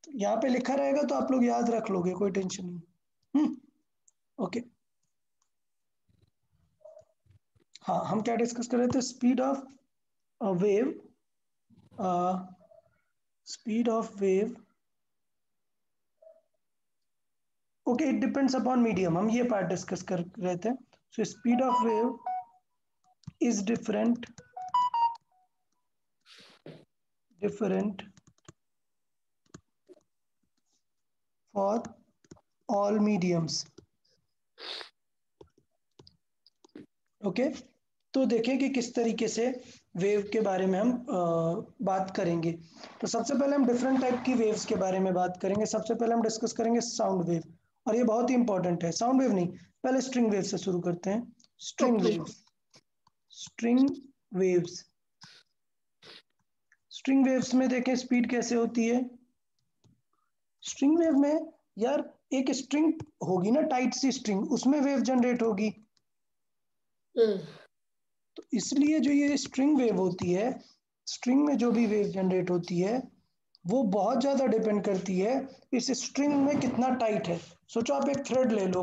यहाँ पे लिखा रहेगा तो आप लोग याद रख लोगे, कोई टेंशन नहीं। ओके, हाँ हम क्या डिस्कस कर रहे थे, speed of wave, speed of wave, okay, it depends upon medium, हम ये पार्ट डिस्कस कर रहे थे। So speed of wave is different for all mediums। Okay, तो देखें कि किस तरीके से वेव के बारे में हम बात करेंगे। तो सबसे पहले हम डिफरेंट टाइप की वेव्स के बारे में बात करेंगे। सबसे पहले हम डिस्कस करेंगे साउंड वेव, और ये बहुत ही इंपॉर्टेंट है। साउंड वेव नहीं, पहले स्ट्रिंग वेव से शुरू करते हैं। String okay. Waves, string waves, string waves में देखें स्पीड कैसे होती है। स्ट्रिंग वेव में यार एक स्ट्रिंग होगी ना, टाइट सी स्ट्रिंग, उसमें वेव जनरेट होगी। तो इसलिए जो ये स्ट्रिंग वेव होती है, स्ट्रिंग में जो भी वेव जनरेट होती है, वो बहुत ज्यादा डिपेंड करती है इस स्ट्रिंग में कितना टाइट है। सोचो आप एक थ्रेड ले लो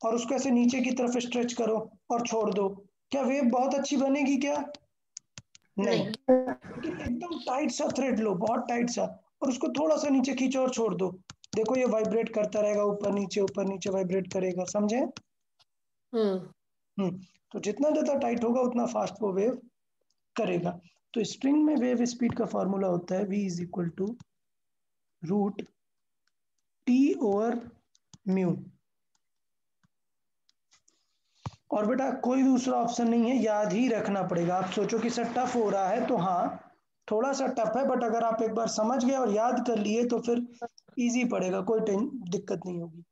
और उसको ऐसे नीचे की तरफ स्ट्रेच करो और छोड़ दो, क्या वेव बहुत अच्छी बनेगी क्या? नहीं। नहीं। लेकिन एकदम टाइट सा थ्रेड लो, बहुत टाइट सा, और उसको थोड़ा सा नीचे खींचो और छोड़ दो, देखो ये वाइब्रेट करता रहेगा, ऊपर नीचे वाइब्रेट करेगा, समझे? हम्म। तो जितना ज्यादा टाइट होगा उतना फास्ट वो वेव करेगा। तो स्ट्रिंग में वेव स्पीड का फॉर्मूला होता है v is equal to root T over mu. और बेटा कोई दूसरा ऑप्शन नहीं है, याद ही रखना पड़ेगा। आप सोचो कि सर टफ हो रहा है तो हाँ थोड़ा सा टफ है, बट अगर आप एक बार समझ गए और याद कर लिए तो फिर इजी पड़ेगा, कोई दिक्कत नहीं होगी।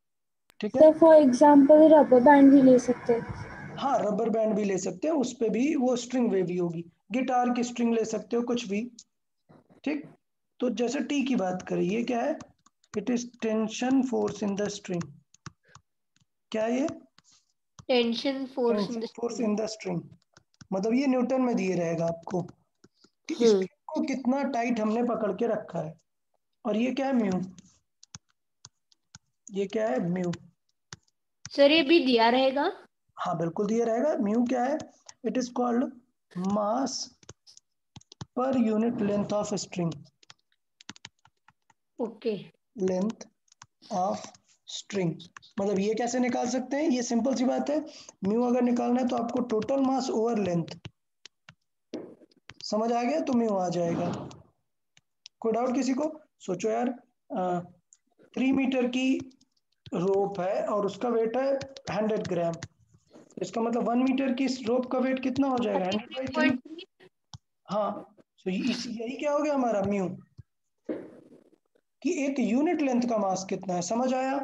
ठीक है, sir for example rubber band भी ले सकते हैं। हाँ रबर बैंड भी ले सकते हैं, उस पे भी वो स्ट्रिंग वेव ही होगी। गिटार की स्ट्रिंग ले सकते हो, कुछ भी। ठीक, तो जैसे टी की बात करें, ये क्या है? It is tension force in the string. क्या है ये? Tension force in tension the force in the string, मतलब ये न्यूटन में दिए रहेगा आपको कि हम्म स्ट्रिंग को कितना टाइट हमने पकड़ के रखा है। और ये क्या है? म्यू। ये क्या है? म्यू। सर ये भी दिया रहेगा। हाँ बिल्कुल दिया रहेगा। म्यू क्या है? It is called mass per unit length of string. Okay. Length of string, मतलब ये कैसे निकाल सकते हैं? ये सिंपल सी बात है। म्यू अगर निकालना है तो आपको टोटल मास ओवर लेंथ, समझ आ गया? तो म्यू आ जाएगा। कोई डाउट किसी को? सोचो यार, 3 मीटर की रोप है और उसका वेट है 100 ग्राम, इसका मतलब 1 मीटर की रोप का वेट कितना हो जाएगा? 100/3। हाँ, तो यही क्या हो गया हमारा म्यू, कि एक यूनिट लेंथ का मास कितना है। समझ आया?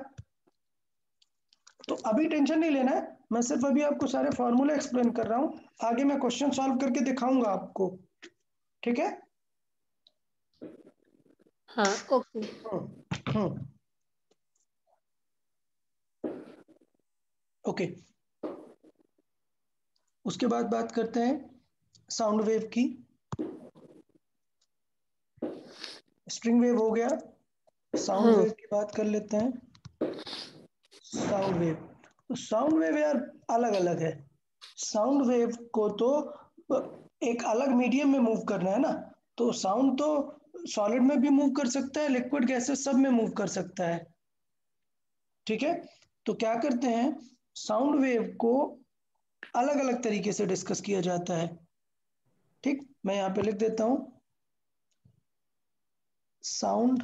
तो अभी टेंशन नहीं लेना है, मैं सिर्फ अभी आपको सारे फॉर्मूले एक्सप्लेन कर रहा हूँ, आगे मैं क्वेश्चन सॉल्व करके दिखाऊंगा आपको। ठीक है? हाँ ओके। हम्म, ओके। उसके बाद बात करते हैं साउंड वेव की। स्ट्रिंग वेव हो गया, साउंड वेव की बात कर लेते हैं। साउंड वेव, तो साउंड वेव यार अलग अलग है। साउंड वेव को तो एक अलग मीडियम में मूव करना है ना, तो साउंड तो सॉलिड में भी मूव कर सकता है, लिक्विड गैसेस सब में मूव कर सकता है। ठीक है, तो क्या करते हैं, साउंड वेव को अलग अलग तरीके से डिस्कस किया जाता है। ठीक, मैं यहाँ पे लिख देता हूँ, sound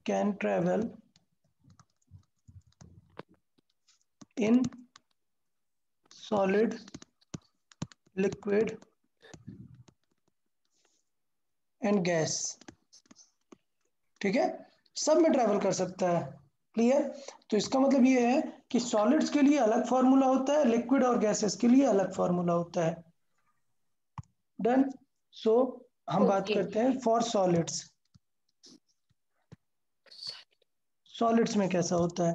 can travel in solid, liquid and gas. ठीक है, सब में ट्रैवल कर सकता है। क्लियर? तो इसका मतलब ये है कि सॉलिड्स के लिए अलग फॉर्मूला होता है, लिक्विड और गैसेस के लिए अलग फॉर्मूला होता है। डन। सो हम बात ओके। करते हैं फॉर सॉलिड्स। सॉलिड्स में कैसा होता है?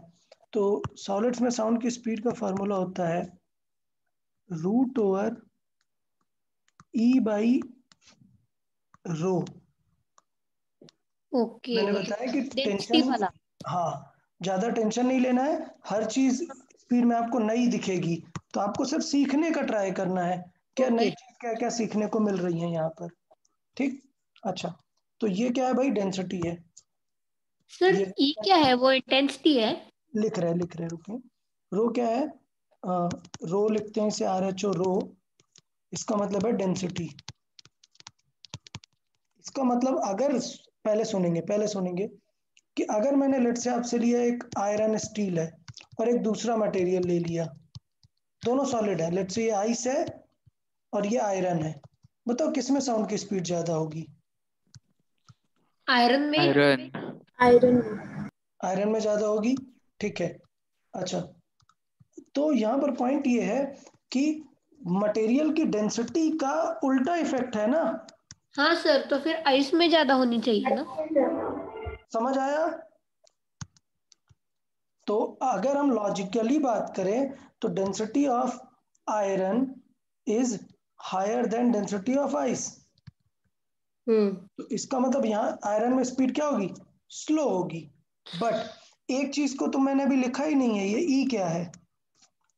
तो सॉलिड्स में साउंड की स्पीड का फॉर्मूला होता है √/e बाई रो। ओके मैंने बताया कि डेंसिटी टेंशन, वाला। हाँ ज्यादा टेंशन नहीं लेना है, हर चीज स्पीड में आपको नई दिखेगी, तो आपको सिर्फ सीखने का ट्राई करना है, क्या नई ओके चीज क्या क्या सीखने को मिल रही है यहाँ पर। ठीक, अच्छा, तो ये क्या है भाई? डेंसिटी है। सर ये ई क्या है? वो इंटेंसिटी है। लिख रहे रुके। रो क्या है? रो लिखते हैं इसे RH रो, इसका मतलब है डेंसिटी। इसका मतलब अगर, पहले सुनेंगे कि अगर मैंने लेट से आपसे लिया एक आयरन स्टील है और एक दूसरा मटेरियल ले लिया, दोनों सॉलिड है, लेट से ये आइस है और ये आयरन है, बताओ किसमें साउंड की स्पीड ज्यादा होगी? आयरन में। आयरन। आयरन। आयरन में ज्यादा होगी। ठीक है, अच्छा, तो यहाँ पर पॉइंट ये है कि मटेरियल की डेंसिटी का उल्टा इफेक्ट है ना। हाँ सर, तो फिर आइस में ज्यादा होनी चाहिए ना। समझ आया? तो अगर हम लॉजिकली बात करें तो density of iron is higher than density of ice. तो इसका मतलब यहाँ आयरन में स्पीड क्या होगी? स्लो होगी। बट एक चीज को तो मैंने अभी लिखा ही नहीं है, ये ई क्या है?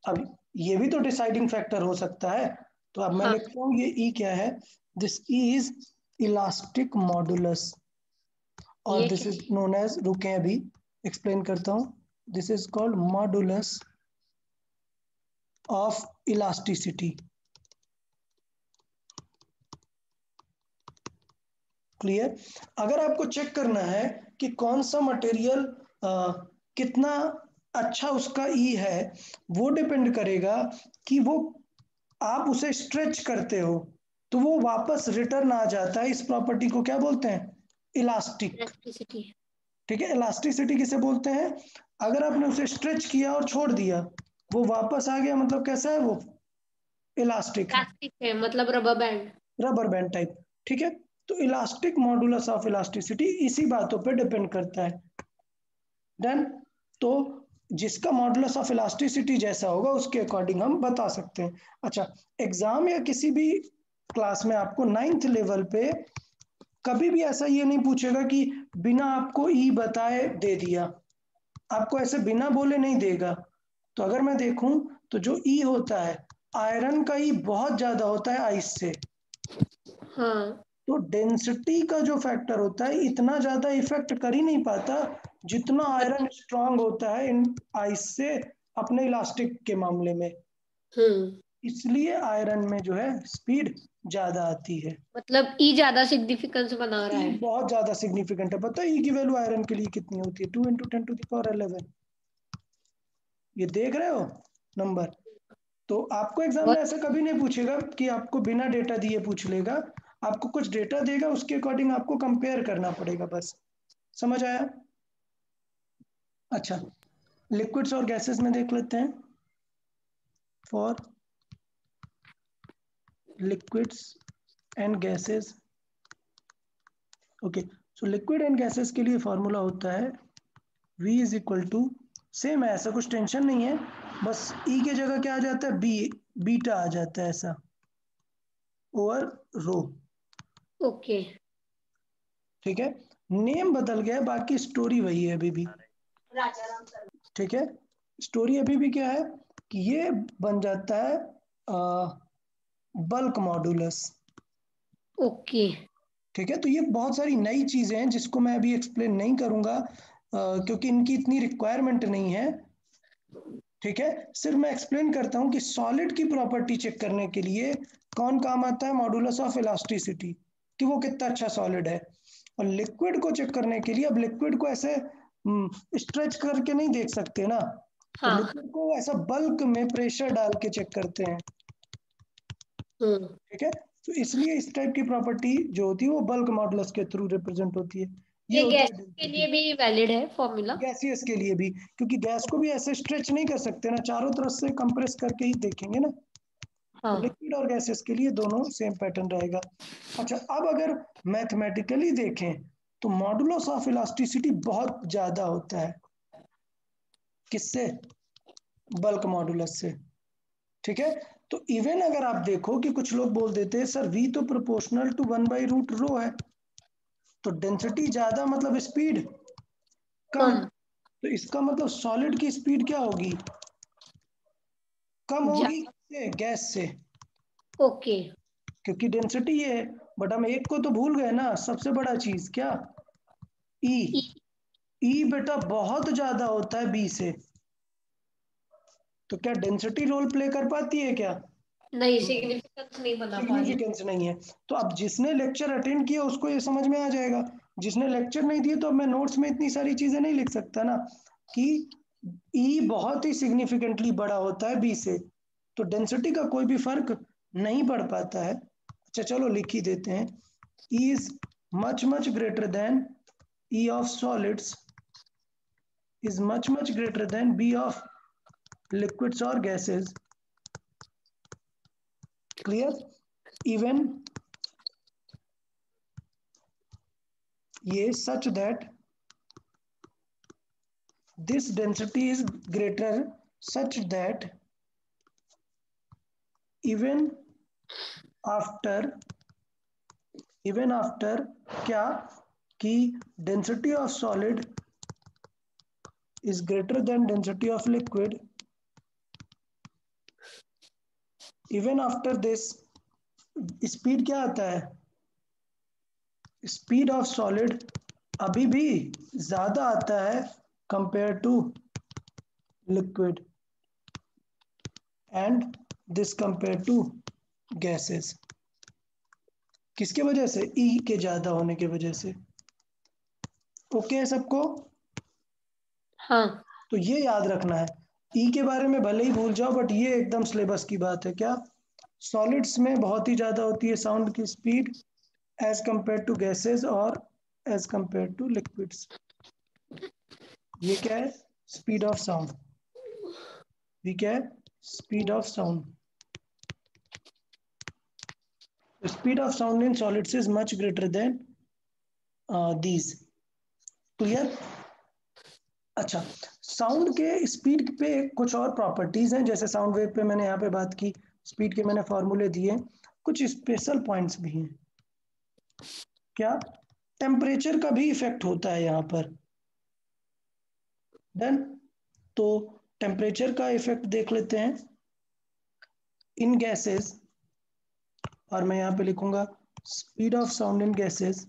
अब ये भी तो डिसाइडिंग फैक्टर हो सकता है, तो अब मैं हाँ लिखता हूँ ये ई क्या है? दिस इज इलास्टिक मॉडुलस, और ये दिस क्या? इज नोन एज, रुके अभी एक्सप्लेन करता हूँ, this is called modulus of elasticity. Clear? अगर आपको चेक करना है कि कौन सा मटेरियल कितना अच्छा उसका ई है वो डिपेंड करेगा कि वो आप उसे स्ट्रेच करते हो तो वो वापस रिटर्न आ जाता है। इस प्रॉपर्टी को क्या बोलते हैं? इलास्टिक। इलेक्ट्रिसिटी। ठीक है, इलास्टिसिटी किसे बोलते हैं? अगर आपने उसे स्ट्रेच किया और छोड़ दिया वो वापस आ गया, मतलब कैसा है वो? इलास्टिक है, इलास्टिक है मतलब rubber band. Rubber band type. ठीक है, तो इलास्टिक मॉडुलस ऑफ इलास्टिसिटी इसी बातों पे डिपेंड करता है। डन। तो जिसका मॉडुलस ऑफ इलास्टिसिटी जैसा होगा उसके अकॉर्डिंग हम बता सकते हैं। अच्छा, एग्जाम या किसी भी क्लास में आपको 9th लेवल पे कभी भी ऐसा ये नहीं पूछेगा कि बिना आपको ई बताए दे दिया, आपको ऐसे बिना बोले नहीं देगा। तो अगर मैं देखूं तो जो ई होता है आयरन का ई बहुत ज्यादा होता है आइस से। हाँ। तो डेंसिटी का जो फैक्टर होता है इतना ज्यादा इफेक्ट कर ही नहीं पाता जितना आयरन स्ट्रांग होता है इन आइस से अपने इलास्टिक के मामले में। हम्म। इसलिए आयरन में जो है स्पीड ज्यादा आती है। मतलब ई ज्यादा सिग्निफिकेंस बना रहा ई है। बहुत ज्यादा सिग्निफिकेंट है। पता है ई की वैल्यू आयरन के लिए कितनी होती है? 2 × 10⁻11। ये देख रहे हो नंबर? तो आपको एग्जाम में बहुत। ऐसा कभी नहीं पूछेगा कि आपको बिना डेटा दिए पूछ लेगा। आपको कुछ डेटा देगा, उसके अकॉर्डिंग आपको कंपेयर करना पड़ेगा बस। समझ आया? अच्छा, लिक्विड्स और गैसेस में देख लेते हैं। For liquids and gases, okay, so liquid and gases के लिए फॉर्मूला होता है V is equal to, same है, ऐसा कुछ टेंशन नहीं है, बस E के जगह क्या आ जाता है? बी, बीटा आ जाता है ऐसा, ओवर रो। ओके। ठीक है, नेम बदल गया है, बाकी स्टोरी वही है अभी भी। ठीक है, स्टोरी अभी भी क्या है कि ये बन जाता है बल्क मॉडुलस। ओके। ठीक है, तो ये बहुत सारी नई चीजें हैं जिसको मैं अभी एक्सप्लेन नहीं करूंगा क्योंकि इनकी इतनी रिक्वायरमेंट नहीं है। ठीक है, सिर्फ मैं एक्सप्लेन करता हूं कि सॉलिड की प्रॉपर्टी चेक करने के लिए कौन काम आता है? मॉडुलस ऑफ इलास्टिसिटी, कि वो कितना अच्छा सॉलिड है। और लिक्विड को चेक करने के लिए, अब लिक्विड को ऐसे स्ट्रेच करके नहीं देख सकते ना, तो हाँ। लिक्विड को ऐसा बल्क में प्रेशर डाल के चेक करते हैं। हम्म। ठीक है, तो इसलिए इस टाइप की प्रॉपर्टी जो होती है वो बल्क मॉडुलस के थ्रू रिप्रेजेंट होती है। ये ये होता गैस है के डेंसिटी। लिए भी वैलिड है फॉर्मूला। गैसियस के लिए भी, क्योंकि गैस को भी ऐसे स्ट्रेच नहीं कर सकते ना, चारों तरफ से कंप्रेस करके ही देखेंगे ना। तो हाँ। लिक्विड और गैसेस के लिए दोनों सेम पैटर्न रहेगा। अच्छा, अब अगर मैथमेटिकली देखें तो मॉडुलस ऑफ इलास्टिसिटी बहुत ज्यादा होता है। किससे? बल्क मॉडुलस से। ठीक है, तो इवन अगर आप देखो कि कुछ लोग बोल देते हैं सर V तो प्रोपोर्शनल टू 1/√ρ है, तो डेंसिटी ज्यादा मतलब स्पीड कम। कम। तो इसका मतलब सॉलिड की स्पीड क्या होगी? कम जा। होगी किससे? गैस से, ओके। क्योंकि डेंसिटी ये है। बट हम एक को तो भूल गए ना, सबसे बड़ा चीज क्या? ई। ई। ई बेटा बहुत ज्यादा होता है बी से। तो क्या डेंसिटी रोल प्ले कर पाती है क्या? नहीं, सिग्निफिकेंस नहीं बना पा रही। सिग्निफिकेंस नहीं है। तो अब जिसने लेक्चर अटेंड किया उसको ये समझ में आ जाएगा, जिसने लेक्चर नहीं दिया तो अब मैं नोट्स में इतनी सारी चीजें नहीं लिख सकता ना कि ई बहुत ही सिग्निफिकेंटली बड़ा होता है बी से, तो डेंसिटी का कोई भी फर्क नहीं पड़ पाता है। अच्छा चलो लिख ही देते हैं, E is much greater then E of solids is much greater than B of liquids or gases. Clear? Even ये such that this density is greater such that even after क्या कि density of solid is greater than density of liquid, even after this speed क्या आता है? Speed of solid अभी भी ज्यादा आता है compare to liquid and this compare to gases. किसके वजह से? ई के ज्यादा होने की वजह से। ओके है सबको? हाँ। तो ये याद रखना है। ई के बारे में भले ही भूल जाओ, बट ये एकदम सिलेबस की बात है। क्या सॉलिड्स में बहुत ही ज्यादा होती है साउंड की speed as compare to gases और एज कंपेयर टू लिक्विड्स। ये क्या है? Speed of sound. ये क्या है? Speed of sound. Speed of sound in solids is much greater than these. Clear? अच्छा, साउंड के स्पीड पे कुछ और प्रॉपर्टीज हैं, जैसे साउंड वेव पे मैंने यहाँ पे बात की, स्पीड के मैंने फॉर्मूले दिए, कुछ स्पेशल पॉइंट्स भी हैं। क्या? टेम्परेचर का भी इफेक्ट होता है यहाँ पर। डन। तो टेम्परेचर का इफेक्ट देख लेते हैं इन गैसेस, और मैं यहाँ पे लिखूंगा speed of sound in gases,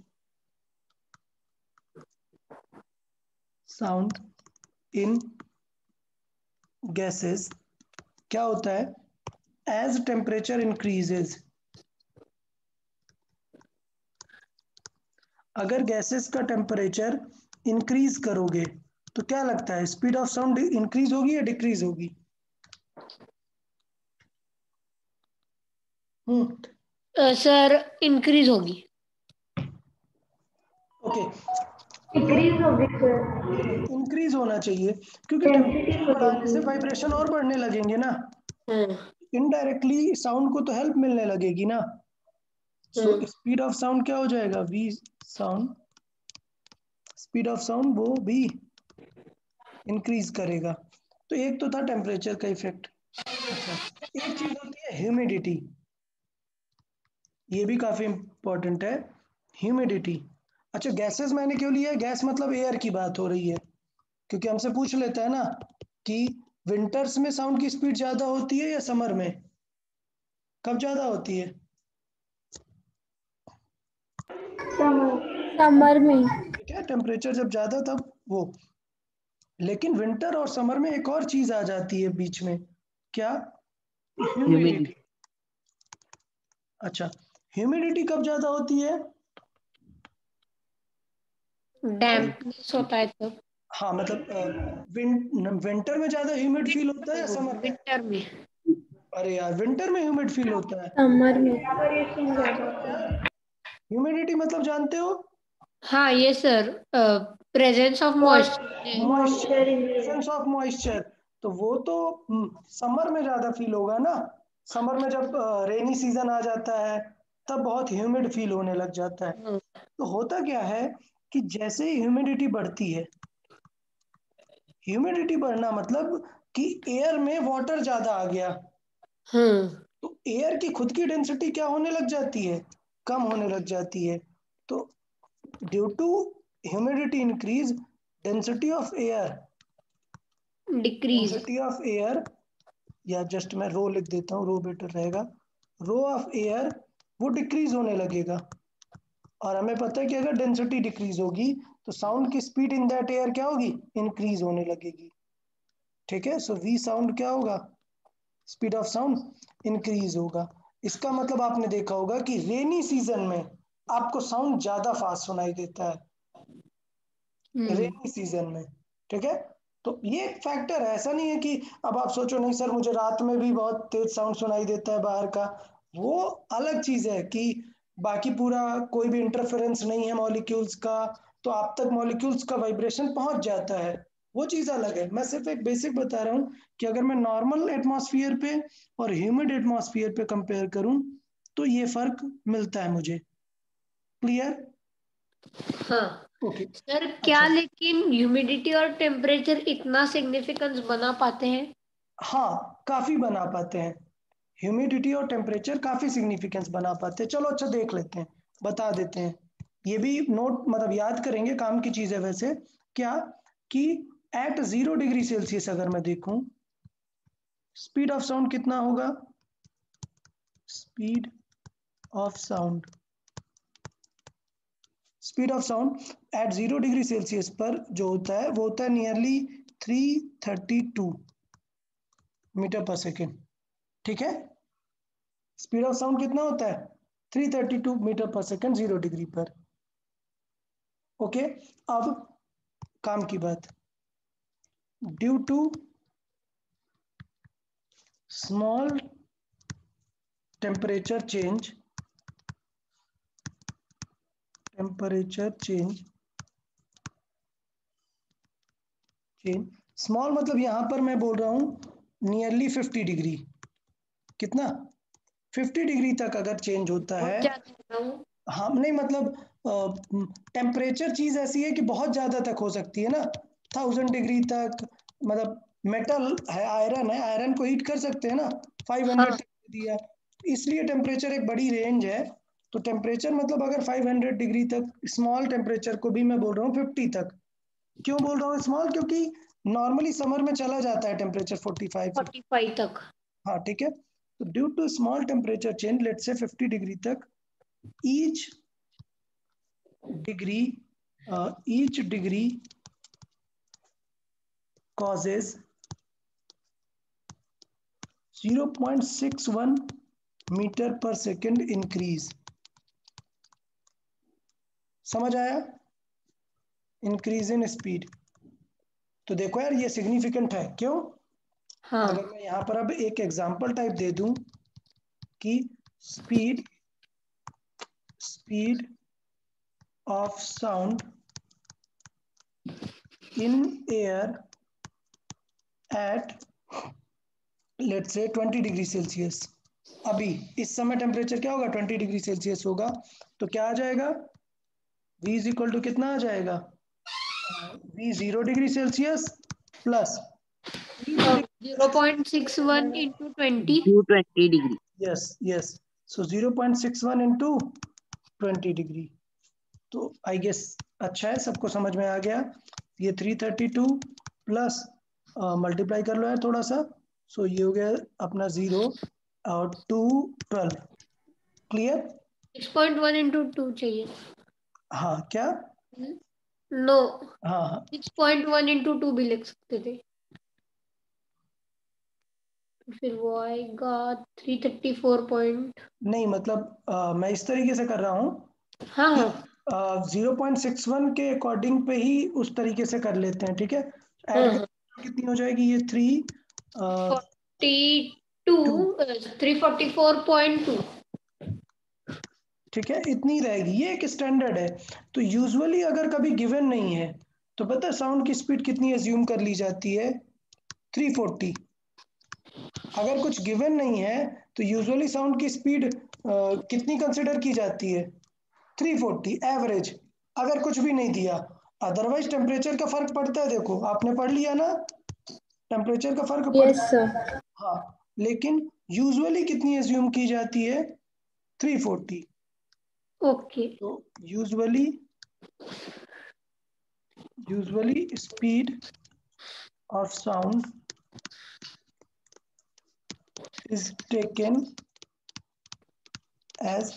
sound in gases क्या होता है? एज टेम्परेचर इंक्रीजेज, अगर गैसेस का टेम्परेचर इंक्रीज करोगे तो क्या लगता है, स्पीड ऑफ साउंड इंक्रीज होगी या डिक्रीज होगी? सर इंक्रीज होगी। ओके, डिक्रीज होगी सर। इंक्रीज होना चाहिए, क्योंकि टेम्परेचर बढ़ाने से वाइब्रेशन और बढ़ने लगेंगे ना, इनडायरेक्टली साउंड को तो हेल्प मिलने लगेगी ना। सो स्पीड ऑफ साउंड क्या हो जाएगा? V sound, speed of sound वो भी इंक्रीज करेगा। तो एक तो था टेम्परेचर का इफेक्ट। अच्छा, एक चीज होती है ह्यूमिडिटी, ये भी काफी इंपॉर्टेंट है, ह्यूमिडिटी। अच्छा, गैसेस मैंने क्यों लिया है? गैस मतलब एयर की बात हो रही है, क्योंकि हमसे पूछ लेता है ना कि विंटर्स में साउंड की स्पीड ज्यादा होती है या समर में, कब ज्यादा होती है? समर में। ठीक है, टेम्परेचर जब ज्यादा तब वो। लेकिन विंटर और समर में एक और चीज आ जाती है बीच में, क्या? ह्यूमिडिटी। अच्छा, ह्यूमिडिटी कब ज्यादा होती है? डैम्पनेस होता है तो हाँ, मतलब विंटर में ज्यादा ह्यूमिड फील होता है या समर में? विंटर में। अरे यार, विंटर में ह्यूमिड फील होता है। समर में। ह्यूमिडिटी मतलब जानते हो? हाँ ये sir, presence of moisture. Moisture, presence of moisture. तो वो तो समर में ज्यादा फील होगा ना। समर में जब रेनी सीजन आ जाता है तब बहुत ह्यूमिड फील होने लग जाता है। तो होता क्या है कि जैसे ही ह्यूमिडिटी बढ़ती है, ह्यूमिडिटी बढ़ना मतलब कि एयर में वाटर ज्यादा आ गया, तो एयर की खुद की डेंसिटी क्या होने लग जाती है? कम होने लग जाती है। तो due to humidity increase, density of air, decrease. Density of air, या जस्ट मैं रो लिख देता हूँ, रो बेटर रहेगा, रो ऑफ एयर वो डिक्रीज होने लगेगा। और हमें पता है कि अगर डेंसिटी डिक्रीज होगी तो साउंड की स्पीड इन दैट एयर क्या होगी? इंक्रीज होने लगेगी। ठीक है, सो वी साउंड क्या होगा? स्पीड ऑफ साउंड इंक्रीज होगा। इसका मतलब आपने देखा होगा कि रेनी सीजन में आपको साउंड ज्यादा फास्ट सुनाई देता है, रेनी सीजन में। ठीक है, तो ये एक फैक्टर है, ऐसा नहीं है कि अब आप सोचो नहीं सर मुझे रात में भी बहुत तेज साउंड सुनाई देता है बाहर का, वो अलग चीज है कि बाकी पूरा कोई भी इंटरफेरेंस नहीं है मॉलिक्यूल्स का, तो आप तक मॉलिक्यूल्स का वाइब्रेशन पहुंच जाता है, वो चीज अलग है। मैं सिर्फ एक बेसिक बता रहा हूँ कि अगर मैं नॉर्मल एटमॉस्फेयर पे और ह्यूमिड एटमॉस्फेयर पे कंपेयर करूं तो ये फर्क मिलता है मुझे। क्लियर? हाँ ओके। सर, क्या लेकिन ह्यूमिडिटी और टेम्परेचर इतना सिग्निफिकेंस बना पाते हैं? हाँ, काफी बना पाते हैं, ह्यूमिडिटी और टेम्परेचर काफी सिग्निफिकेंस बना पाते हैं। चलो अच्छा देख लेते हैं, बता देते हैं, ये भी नोट मतलब याद करेंगे, काम की चीज है वैसे। क्या कि एट 0 डिग्री सेल्सियस अगर मैं देखूं, स्पीड ऑफ साउंड कितना होगा? Speed of sound, speed of sound eight 0 degree Celsius पर जो होता है वो होता है नियरली 332 मीटर पर सेकेंड। ठीक है, स्पीड ऑफ साउंड कितना होता है? 332 मीटर पर सेकेंड 0 डिग्री पर। ओके, अब काम की बात, due to small temperature change small मतलब यहां पर मैं बोल रहा हूं नियरली 50 डिग्री, कितना 50 डिग्री तक अगर चेंज होता बहुत है। ज्यादा है ना वो। हाँ नहीं मतलब टेम्परेचर चीज ऐसी है कि बहुत ज्यादा तक हो सकती है ना, 1000 डिग्री तक। मतलब मेटल है, आयरन को हीट कर सकते हैं ना, 500 हाँ तक दिया, इसलिए टेम्परेचर एक बड़ी रेंज है। तो टेम्परेचर मतलब अगर 500 डिग्री तक, स्मॉल टेम्परेचर को भी मैं बोल रहा हूँ 50 तक। क्यों बोल रहा हूँ स्मॉल, क्योंकि नॉर्मली समर में चला जाता है टेम्परेचर 45 50। 45 तक। हाँ ठीक है। तो due to small temperature change, let's say 50 degree तक, each degree causes 0.61 metre per second increase. समझ आया? Increase in speed. तो देखो यार ये सिग्निफिकेंट है, क्यों? हाँ अगर मैं यहां पर अब एक एग्जांपल टाइप दे दूं कि speed of sound in air at let's say 20 degree Celsius. अभी इस समय टेम्परेचर क्या होगा, 20 डिग्री सेल्सियस होगा। तो क्या आ जाएगा, v इज इक्वल टू कितना आ जाएगा, v 0 degree Celsius plus 0.61 into 20। 220 degree. Yes so 0.61 into 20 degree. तो आई गेस अच्छा है, सबको समझ में आ गया। ये 332 प्लस मल्टीप्लाई कर लो यार थोड़ा सा, सो ये हो गया अपना 0 और 2 12। क्लियर? 6.1 into 2 चाहिए। हाँ क्या? नो, हाँ 6.1 into 2 भी लिख सकते थे। फिर वो आएगा 334 पॉइंट। नहीं मतलब मैं इस तरीके से कर रहा हूँ हाँ कि हाँ 0.61 के अकॉर्डिंग पे ही उस तरीके से कर लेते हैं, ठीक है। ऐड हाँ। कर कितनी हो जाएगी ये 3 42 344.2। ठीक है, इतनी रहेगी, ये एक स्टैंडर्ड है। तो यूजुअली अगर कभी गिवन नहीं है तो पता है साउंड की स्पीड कितनी एज्यूम कर ली जाती है, 340। अगर कुछ गिवन नहीं है तो यूजुअली साउंड की स्पीड कितनी कंसिडर की जाती है, 340 एवरेज, अगर कुछ भी नहीं दिया। अदरवाइज टेम्परेचर का फर्क पड़ता है, देखो आपने पढ़ लिया ना, टेम्परेचर का फर्क यस पड़ता है। सर। हाँ लेकिन यूजुअली कितनी एज्यूम की जाती है, 340। ओके। तो usually speed of sound is taken as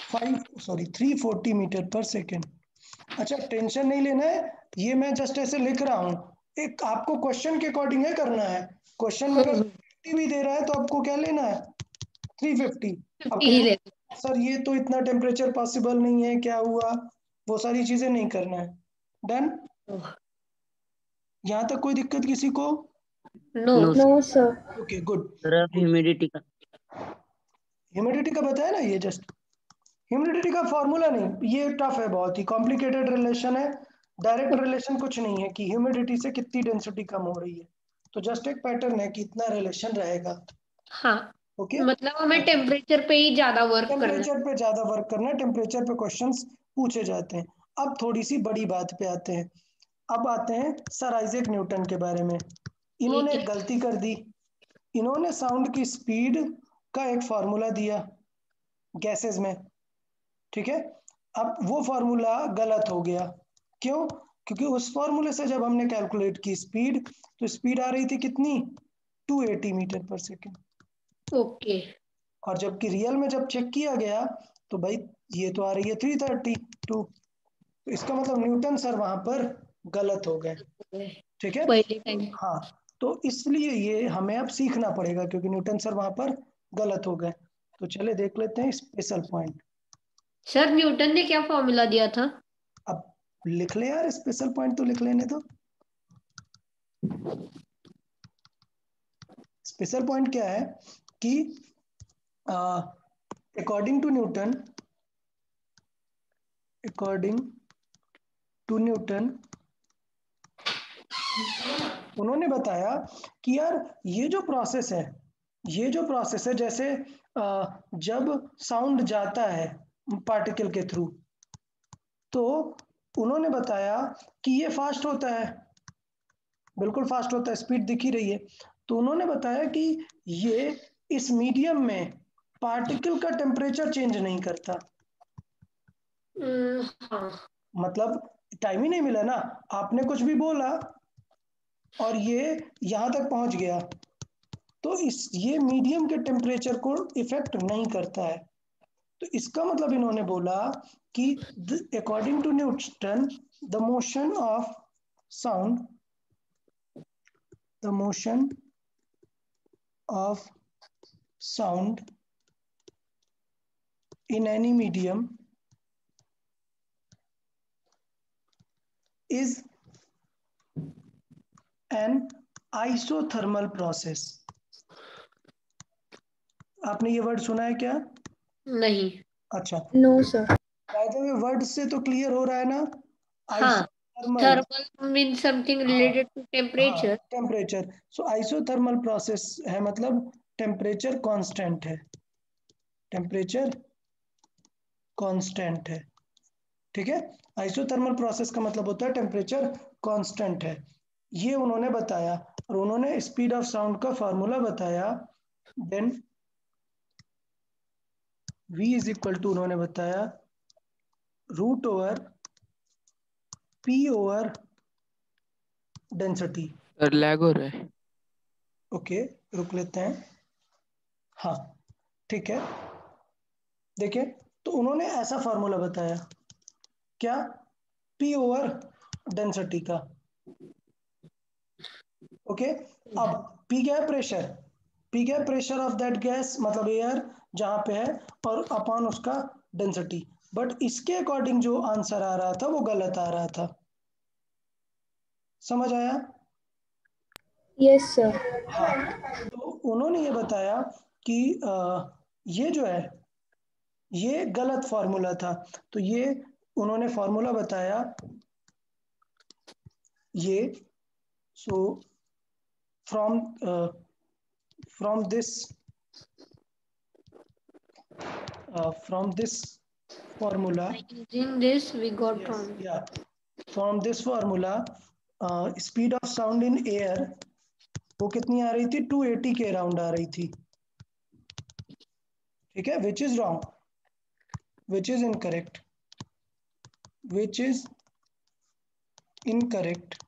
340 metre per second. अच्छा टेंशन नहीं लेना है, ये मैं जस्ट ऐसे लिख रहा हूँ, एक आपको क्वेश्चन के अकॉर्डिंग है करना है। क्वेश्चन में अगर 50 भी दे रहा है तो आपको क्या लेना है, 350। अब 50 ही ले। सर ये तो इतना टेम्परेचर पॉसिबल नहीं है, क्या हुआ, वो सारी चीजें नहीं करना है। डन? यहाँ तक कोई दिक्कत किसी को? No. No no sir. Okay good. तरफ ह्यूमिडिटी का। ह्यूमिडिटी का बताया ना, ये जस्ट ह्यूमिडिटी का फॉर्मूला नहीं, ये टफ है, बहुत ही कॉम्प्लिकेटेड रिलेशन है। डायरेक्ट रिलेशन कुछ नहीं है कि ह्यूमिडिटी से कितनी डेंसिटी कम हो रही है, तो जस्ट एक पैटर्न है कि इतना रिलेशन रहेगा। हाँ ओके, मतलब हमें टेम्परेचर पे ही ज्यादा वर्क करना है। टेम्परेचर पे ज्यादा वर्क करना है, टेम्परेचर पे क्वेश्चंस पूछे जाते हैं। अब थोड़ी सी बड़ी बात पे आते हैं, अब आते हैं सर आइजैक न्यूटन के बारे में। इन्होंने ठीक एक है। गलती कर दी, इन्होंने साउंड की स्पीड का एक फॉर्मूला दिया गैसेस में, ठीक है। अब वो फॉर्मूला गलत हो गया, क्यों? क्योंकि उस फॉर्मूले से जब हमने कैलकुलेट की स्पीड, तो स्पीड आ रही थी कितनी, 280 मीटर पर सेकेंड। ओके। और जबकि रियल में जब चेक किया गया तो भाई ये तो आ रही है 332। तो इसका मतलब न्यूटन सर वहां पर गलत हो गए, ठीक है। पहले टाइम। हाँ तो इसलिए ये हमें अब सीखना पड़ेगा, क्योंकि न्यूटन सर वहां पर गलत हो गए। तो चले देख लेते हैं स्पेशल पॉइंट। सर न्यूटन ने क्या फॉर्मूला दिया था? अब लिख ले यार, स्पेशल पॉइंट तो लिख लेने दो। स्पेशल पॉइंट क्या है कि अकॉर्डिंग टू न्यूटन उन्होंने बताया कि यार ये जो प्रोसेस है जैसे जब साउंड जाता है पार्टिकल के थ्रू, तो उन्होंने बताया कि ये फास्ट होता है, बिल्कुल फास्ट होता है, स्पीड दिख ही रही है। तो उन्होंने बताया कि ये इस मीडियम में पार्टिकल का टेम्परेचर चेंज नहीं करता। हाँ। मतलब टाइम ही नहीं मिला ना, आपने कुछ भी बोला और ये यहां तक पहुंच गया, तो ये मीडियम के टेम्परेचर को इफेक्ट नहीं करता है। तो इसका मतलब इन्होंने बोला कि according to Newton the motion of sound in any medium is an isothermal process। आपने ये वर्ड सुना है क्या? नहीं। अच्छा, no sir. By the way word से तो क्लियर हो रहा है ना, हाँ, isothermal, thermal means something related to temperature. Temperature. So isothermal process है मतलब टेम्परेचर कांस्टेंट है, ठीक है। आइसोथर्मल प्रोसेस का मतलब होता है टेम्परेचर कांस्टेंट है, ये उन्होंने बताया। और उन्होंने स्पीड ऑफ साउंड का फॉर्मूला बताया, then v is equal to, उन्होंने बताया root over p over density. Sir lag हो रहा है। ओके, रुक लेते हैं। हाँ ठीक है, देखिए तो उन्होंने ऐसा फॉर्मूला बताया, क्या? p ओवर डेंसिटी का। ओके, अब p क्या है? प्रेशर ऑफ दैट गैस, मतलब एयर जहां पे है, और अपॉन उसका डेंसिटी। बट इसके अकॉर्डिंग जो आंसर आ रहा था वो गलत आ रहा था, समझ आया? Yes sir. हाँ, तो उन्होंने ये बताया कि ये जो है ये गलत फॉर्मूला था। तो ये उन्होंने फॉर्मूला बताया ये, सो from this formula, Using this we got yes, wrong. yeah, from this formula speed of sound in air वो कितनी आ रही थी? 280 के अराउंड आ रही थी, ठीक है। Which is wrong, which is incorrect.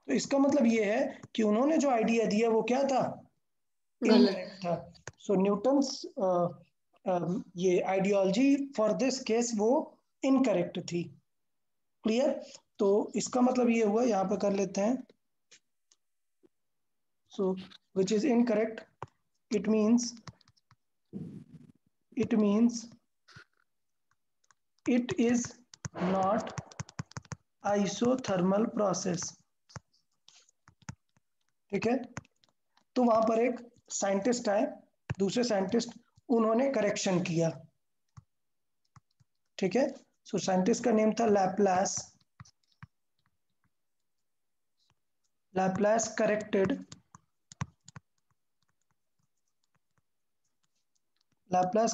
तो इसका मतलब ये है कि उन्होंने जो आइडिया दिया वो क्या था? गलत। इनकरेक्ट था। सो न्यूटन्स ये आइडियोलॉजी फॉर दिस केस वो इनकरेक्ट थी। क्लियर? तो इसका मतलब ये हुआ, यहां पे कर लेते हैं। So which is incorrect, it means it is not isothermal process, ठीक है। तो वहां पर एक साइंटिस्ट आए, दूसरे साइंटिस्ट, उन्होंने करेक्शन किया, ठीक है। सो साइंटिस्ट का नेम था Laplace. Laplace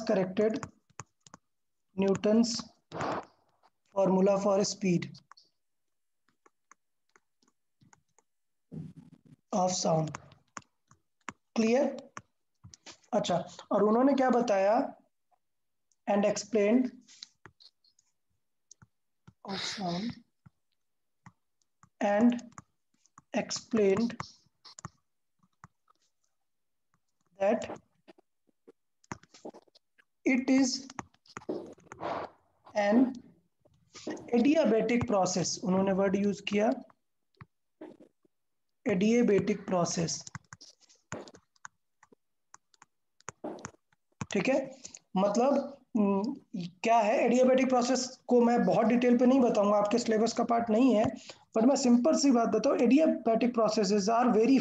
corrected Newton's formula for speed of sound. Clear? अच्छा, और उन्होंने क्या बताया? And explained of sound and explained that it is an adiabatic process। उन्होंने वर्ड यूज किया adiabatic process, ठीक है। मतलब क्या है एडियाबेटिक प्रोसेस को मैं बहुत डिटेल पे नहीं बताऊंगा, आपके सिलेबस का पार्ट नहीं है, बट मैं सिंपल सी बात बताऊं, adiabatic processes are very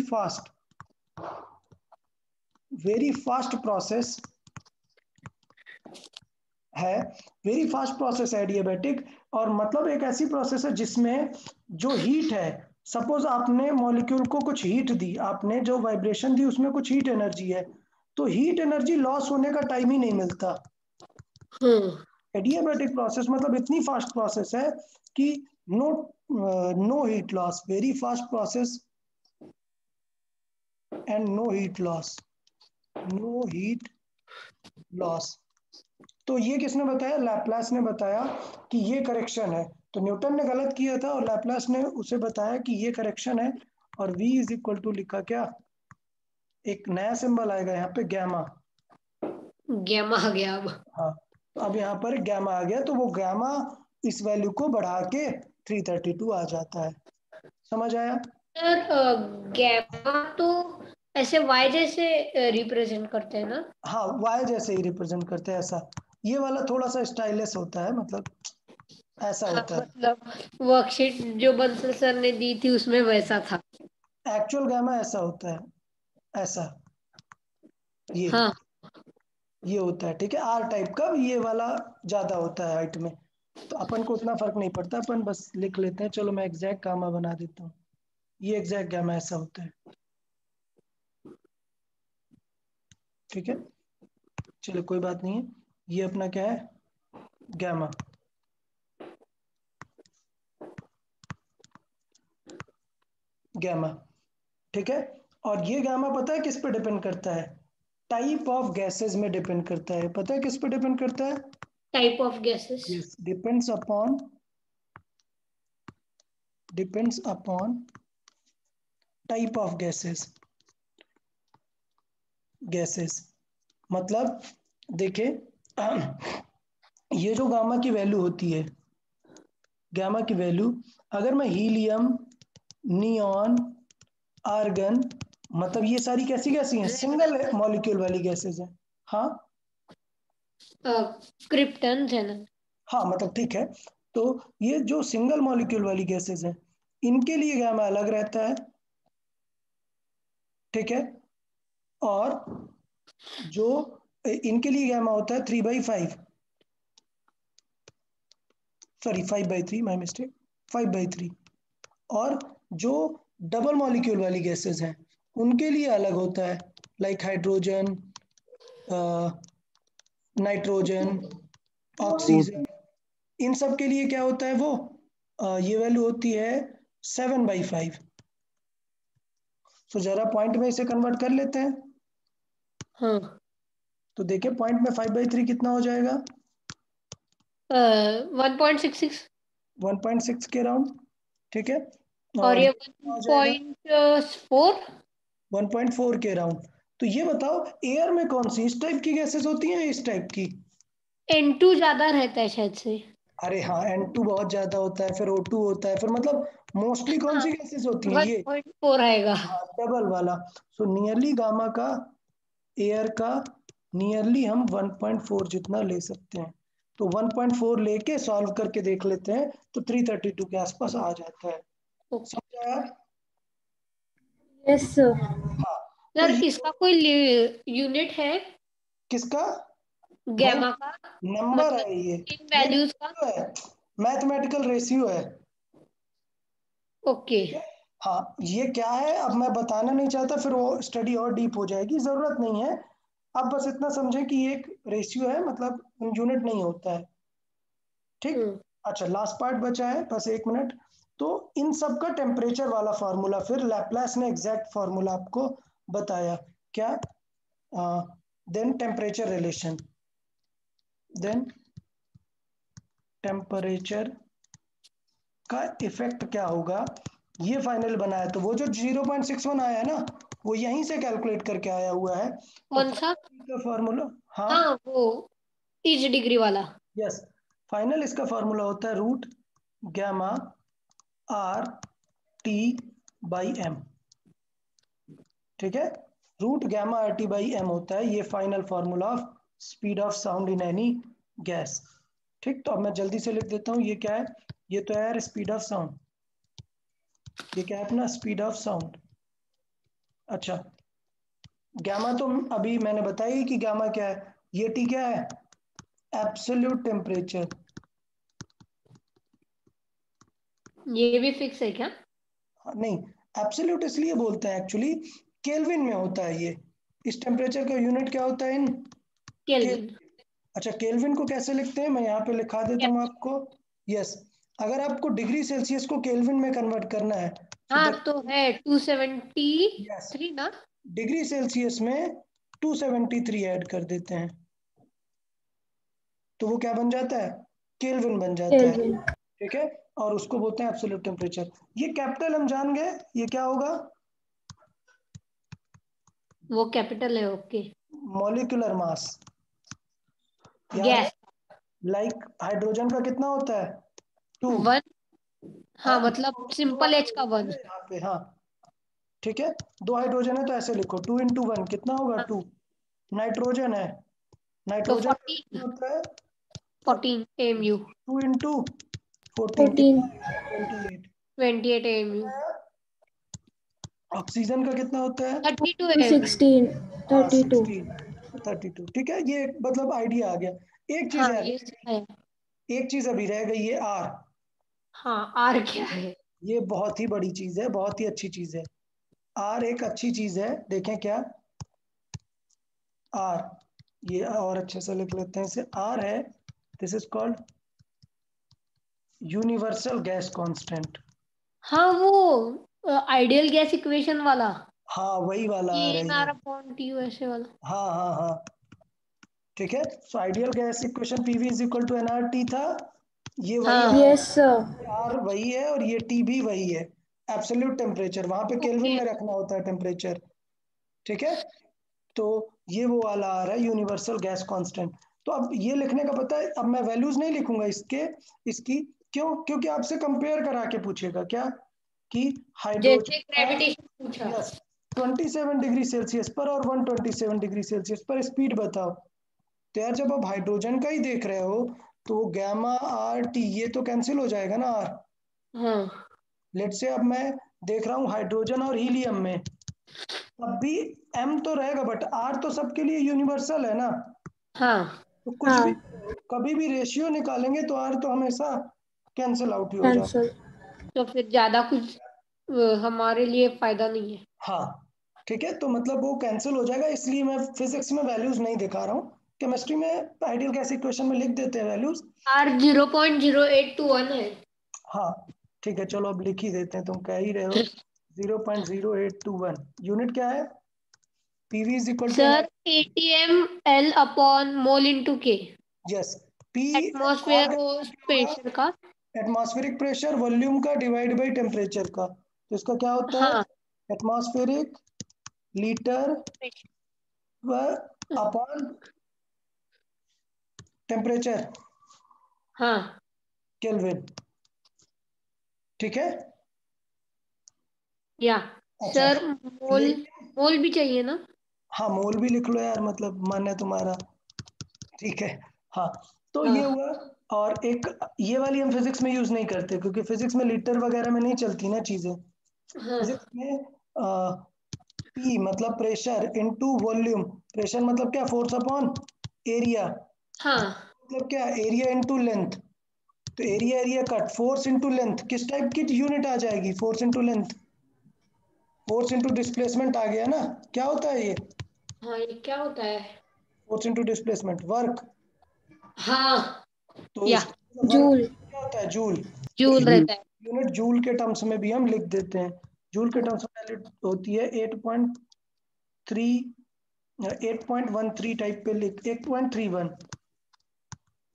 fast process है, वेरी फास्ट प्रोसेस है एडियाबैटिक। और मतलब एक ऐसी प्रोसेस है जिसमें जो हीट है, सपोज आपने मॉलिक्यूल को कुछ हीट दी, आपने जो वाइब्रेशन दी उसमें कुछ हीट एनर्जी है, तो हीट एनर्जी लॉस होने का टाइम ही नहीं मिलता। एडियाबैटिक प्रोसेस मतलब इतनी फास्ट प्रोसेस है कि no heat loss, very fast process and no heat loss. तो ये किसने बताया? लैप्लास ने बताया कि ये करेक्शन है। तो न्यूटन ने गलत किया था और लैप्लास ने उसे बताया कि ये करेक्शन है। और v इज इक्वल टू लिखा क्या, एक नया सिंबल आएगा यहाँ पे, गैमा। गैमा आ गया अब। हाँ, तो अब यहाँ पर गैमा आ गया, तो वो गैमा इस वैल्यू को बढ़ा के 332 आ जाता है। समझ आया? सर गैमा तो ऐसे वाई जैसे रिप्रेजेंट करते हैं ना? हाँ, y जैसे ही रिप्रेजेंट करते हैं ऐसा। ये वाला थोड़ा सा स्टाइलिश होता है, मतलब ऐसा हाँ, होता है। मतलब वर्कशीट जो बंसल सर ने दी थी उसमें वैसा था। एक्चुअल गैमा ऐसा होता है, ऐसा, हाँ ये होता है। ठीक है, आर टाइप का, ये वाला ज्यादा होता है हाइट में। तो अपन को उतना फर्क नहीं पड़ता, अपन बस लिख लेते हैं। चलो मैं एग्जैक्ट गामा बना देता हूँ, ये एग्जैक्ट गामा ऐसा होता है। ठीक है, चलो कोई बात नहीं है। ये अपना क्या है, गैमा। गैमा, ठीक है। और ये गामा पता है किस पे डिपेंड करता है? टाइप ऑफ गैसेस में डिपेंड करता है। पता है किस पे डिपेंड करता है? Type of gases. Yes, depends upon type of gases. मतलब देखे, ये जो गामा की वैल्यू होती है, गामा की वैल्यू, अगर मैं हीलियम, नियॉन, आर्गन, मतलब ये सारी कैसी कैसी हैं, सिंगल मॉलिक्यूल वाली गैसेस हैं। हाँ क्रिप्टन है ना? हाँ, मतलब ठीक है। तो ये जो सिंगल मॉलिक्यूल वाली गैसेस हैं, इनके लिए गामा अलग रहता है। ठीक है, और जो इनके लिए गामा होता है 3/5, सॉरी 5/3, माय मिस्टेक, 5/3। और जो डबल मॉलिक्यूल वाली गैसेस हैं उनके लिए अलग होता है, लाइक हाइड्रोजन, नाइट्रोजन, ऑक्सीजन। इन सब के लिए क्या होता है वो, ये वैल्यू होती है 7/5। तो जरा पॉइंट में इसे कन्वर्ट कर लेते हैं। हाँ। तो देखिए पॉइंट में 5/3 कितना हो जाएगा? 1.66। 1.6 के राउंड। ठीक है, और और ये कितना हो जाएगा? 1.4। 1.4 के राउंड। तो ये बताओ, एयर में कौन सी इस टाइप की गैसेस होती हैं, इस टाइप की? N2 ज्यादा रहता है शायद से। अरे हाँ, N2 बहुत ज्यादा होता है, फिर O2 होता है, फिर मतलब मोस्टली कौन हाँ, सी गैसेस होती हैं, ये 1.4 आएगा। हाँ, डबल वाला। सो नियरली गामा का, एयर का नियरली हम 1.4 जितना ले सकते हैं। तो 1.4 लेके सॉल्व करके देख लेते हैं, तो 332 के आसपास आ जाता है। समझ आया? Yes sir. हाँ, तो सर ये इसका कोई यूनिट है किसका? नहीं, गैमा का? नंबर मतलब है ये इन वैल्यूज का? रेशियो है, मैथमेटिकल रेशियो है। ओके। ठीक है, हाँ, ये क्या है अब मैं बताना नहीं चाहता, फिर वो स्टडी और डीप हो जाएगी, जरूरत नहीं है। अब बस इतना समझे कि ये एक रेशियो है, मतलब यूनिट नहीं होता है। ठीक, अच्छा लास्ट पार्ट बचा है, बस 1 मिनट। तो इन सब का टेम्परेचर वाला फार्मूला, फिर लैप्लास ने एग्जैक्ट फार्मूला आपको बताया क्या, then temperature relation, then temperature का इफेक्ट क्या होगा, ये फाइनल बनाया। तो वो जो 0.61 आया है ना, वो यहीं से कैलकुलेट करके आया हुआ है। तो कौन सा? का फॉर्मूला, हाँ, हाँ वो इज डिग्री वाला। यस, फाइनल इसका फॉर्मूला होता है root gamma R T by M. ठीक है, root gamma R T by M होता है ये final formula of speed of sound in any gas. ठीक, तो अब मैं जल्दी से लिख देता हूँ, ये क्या है, ये तो है यार स्पीड ऑफ साउंड। ये क्या है अपना स्पीड ऑफ साउंड। अच्छा, गामा तो अभी मैंने बताई कि गामा क्या है, ये टी क्या है, एब्सोल्यूट टेम्परेचर। ये भी फिक्स है क्या? नहीं, एब्सोल्यूट इसलिए बोलते हैं एक्चुअली, केल्विन में होता है ये। इस टेम्परेचर का यूनिट क्या होता है इन केल्विन। अच्छा, केल्विन को कैसे लिखते हैं, मैं यहाँ पे लिखा देता हूँ आपको। यस, अगर आपको डिग्री सेल्सियस को केल्विन में कन्वर्ट करना है हाँ तो है 273 ना। डिग्री सेल्सियस में 273 ऐड कर देते हैं तो वो क्या बन जाता है, केल्विन बन जाता है। केल्विन। ठीक है, और उसको बोलते हैं एब्सोल्यूट टेम्परेचर। ये कैपिटल हम जान गए, ये क्या होगा, वो कैपिटल है, okay. Molecular mass. Gas. Like hydrogen का कितना होता है, 2। 1। हाँ मतलब सिंपल एच का 1। यहाँ पे हाँ, ठीक है, 2 हाइड्रोजन है तो ऐसे लिखो 2 × 1 कितना होगा, 2। नाइट्रोजन है, तो नाइट्रोजन 14 होता है 14 AMU। 2 × 14 14। 28। 28 AMU। ऑक्सीजन का कितना होता है, 32 AMU। 16। हाँ 32। 32। ठीक है, ये मतलब आइडिया आ गया। एक चीज हाँ है, ये है। एक चीज अभी रह गई, ये आर। हाँ आर क्या है? ये बहुत ही बड़ी चीज है, बहुत ही अच्छी चीज है। आर एक अच्छी चीज है, देखें क्या, आर, ये और अच्छे से लिख लेते हैं इसे, आर है, this is called universal gas constant. हाँ वो आइडियल गैस इक्वेशन वाला। हाँ वही वाला आ ये रही है, आर अपॉन टी ऐसे वाला। हाँ हाँ हाँ। ठीक है, so ideal gas equation PV is equal to nRT था, ये वही हाँ यस सर। आर वही है और ये टी भी वही है। एब्सोल्यूट टेम्परेचर वहां पे केल्विन ओके। में रखना होता है टेम्परेचर। ठीक है, तो ये वो वाला आ रहा है यूनिवर्सल गैस कांस्टेंट। तो अब ये लिखने का पता है, अब मैं वैल्यूज नहीं लिखूंगा इसके, इसकी, क्यों, क्योंकि आपसे कंपेयर करा के पूछेगा क्या, कि जैसे हाइड्रोजन का, ग्रेविटेशन पूछा। यस, 27 डिग्री सेल्सियस पर और 127 डिग्री सेल्सियस पर स्पीड बताओ। तो यार जब आप हाइड्रोजन का ही देख रहे हो तो गैमा आर टी ये तो कैंसिल हो जाएगा ना आर। हाँ लेट से अब मैं देख रहा हूँ हाइड्रोजन और हीलियम में, तब भी एम तो रहेगा बट आर तो सबके लिए यूनिवर्सल है ना। हाँ तो कुछ भी हाँ कभी भी रेशियो निकालेंगे तो आर तो हमेशा कैंसिल आउट ही हो जाए। कैंसल। तो फिर ज्यादा कुछ हमारे लिए फायदा नहीं है। हाँ ठीक है, तो मतलब वो कैंसिल हो जाएगा, इसलिए मैं फिजिक्स में वैल्यूज नहीं दिखा रहा हूँ। केमिस्ट्री में आइडियल गैस इक्वेशन में लिख देते हैं वैल्यूज। आर 0.0821 है। हाँ ठीक है, चलो अब लिख ही देते हैं, तुम कह ही रहे हो। 0.0821 यूनिट क्या है, PV is equal to sir ATM L upon mole into K. Yes, P atmosphere pressure का। एटमॉस्फेरिक प्रेशर वॉल्यूम का डिवाइड बाय टेम्परेचर का, तो इसका क्या होता है, हाँ एटमॉस्फेरिक लीटर व अपॉन टेम्परेचर हाँ केल्विन। ठीक है, या अच्छा, सर मोल, लेकिन मोल भी चाहिए ना। हाँ मोल भी लिख लो यार, मतलब मन है तुम्हारा। ठीक है, हाँ, तो ये हाँ हुआ। और एक ये वाली हम फिजिक्स में यूज नहीं करते क्योंकि फिजिक्स में लीटर वगैरह में नहीं चलती ना चीजें। हाँ फिजिक्स में पी मतलब प्रेशर इनटू वॉल्यूम, प्रेशर मतलब क्या, फोर्स अपॉन एरिया, हाँ मतलब क्या, एरिया इनटू लेंथ। तो area area cut, force into length किस टाइप की यूनिट आ जाएगी, force into length, force into displacement आ गया ना। क्या होता है ये, हाँ ये क्या होता है? Force into displacement, work. हाँ तो या इसका वर्क जूल। क्या होता है, जूल। तो जूल रहता है। यूनिट जूल के टर्म्स में भी हम लिख देते हैं। जूल के टर्म्स में यूनिट होती है 8.3, 8.13 टाइप पे लिख, 8.31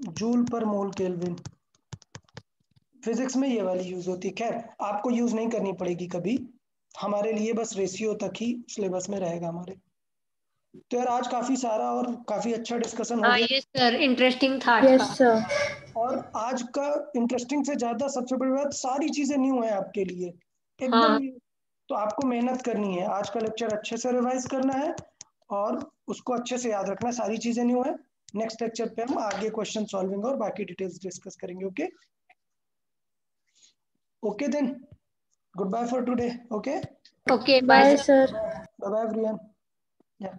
जूल पर मोल केल्विन। फिजिक्स में ये वाली यूज होती है, खैर आपको यूज नहीं करनी पड़ेगी कभी, हमारे लिए बस रेशियो तक ही सिलेबस में रहेगा हमारे। तो यार आज काफी सारा और काफी अच्छा डिस्कशन हो हाँ गया। ये सर इंटरेस्टिंग था आज यस का। सर। और आज का इंटरेस्टिंग से ज्यादा सबसे बड़ी बात, सारी चीजें न्यू है आपके लिए, एकदम हाँ new। तो आपको मेहनत करनी है, आज का लेक्चर अच्छे से रिवाइज करना है और उसको अच्छे से याद रखना है, सारी चीजें न्यू है। नेक्स्ट लेक्चर पे हम आगे क्वेश्चन सॉल्विंग और बाकी डिटेल्स डिस्कस करेंगे। Okay, okay then. Goodbye for today. Okay. Okay, bye, Bye, sir. sir. Bye bye everyone. Yeah.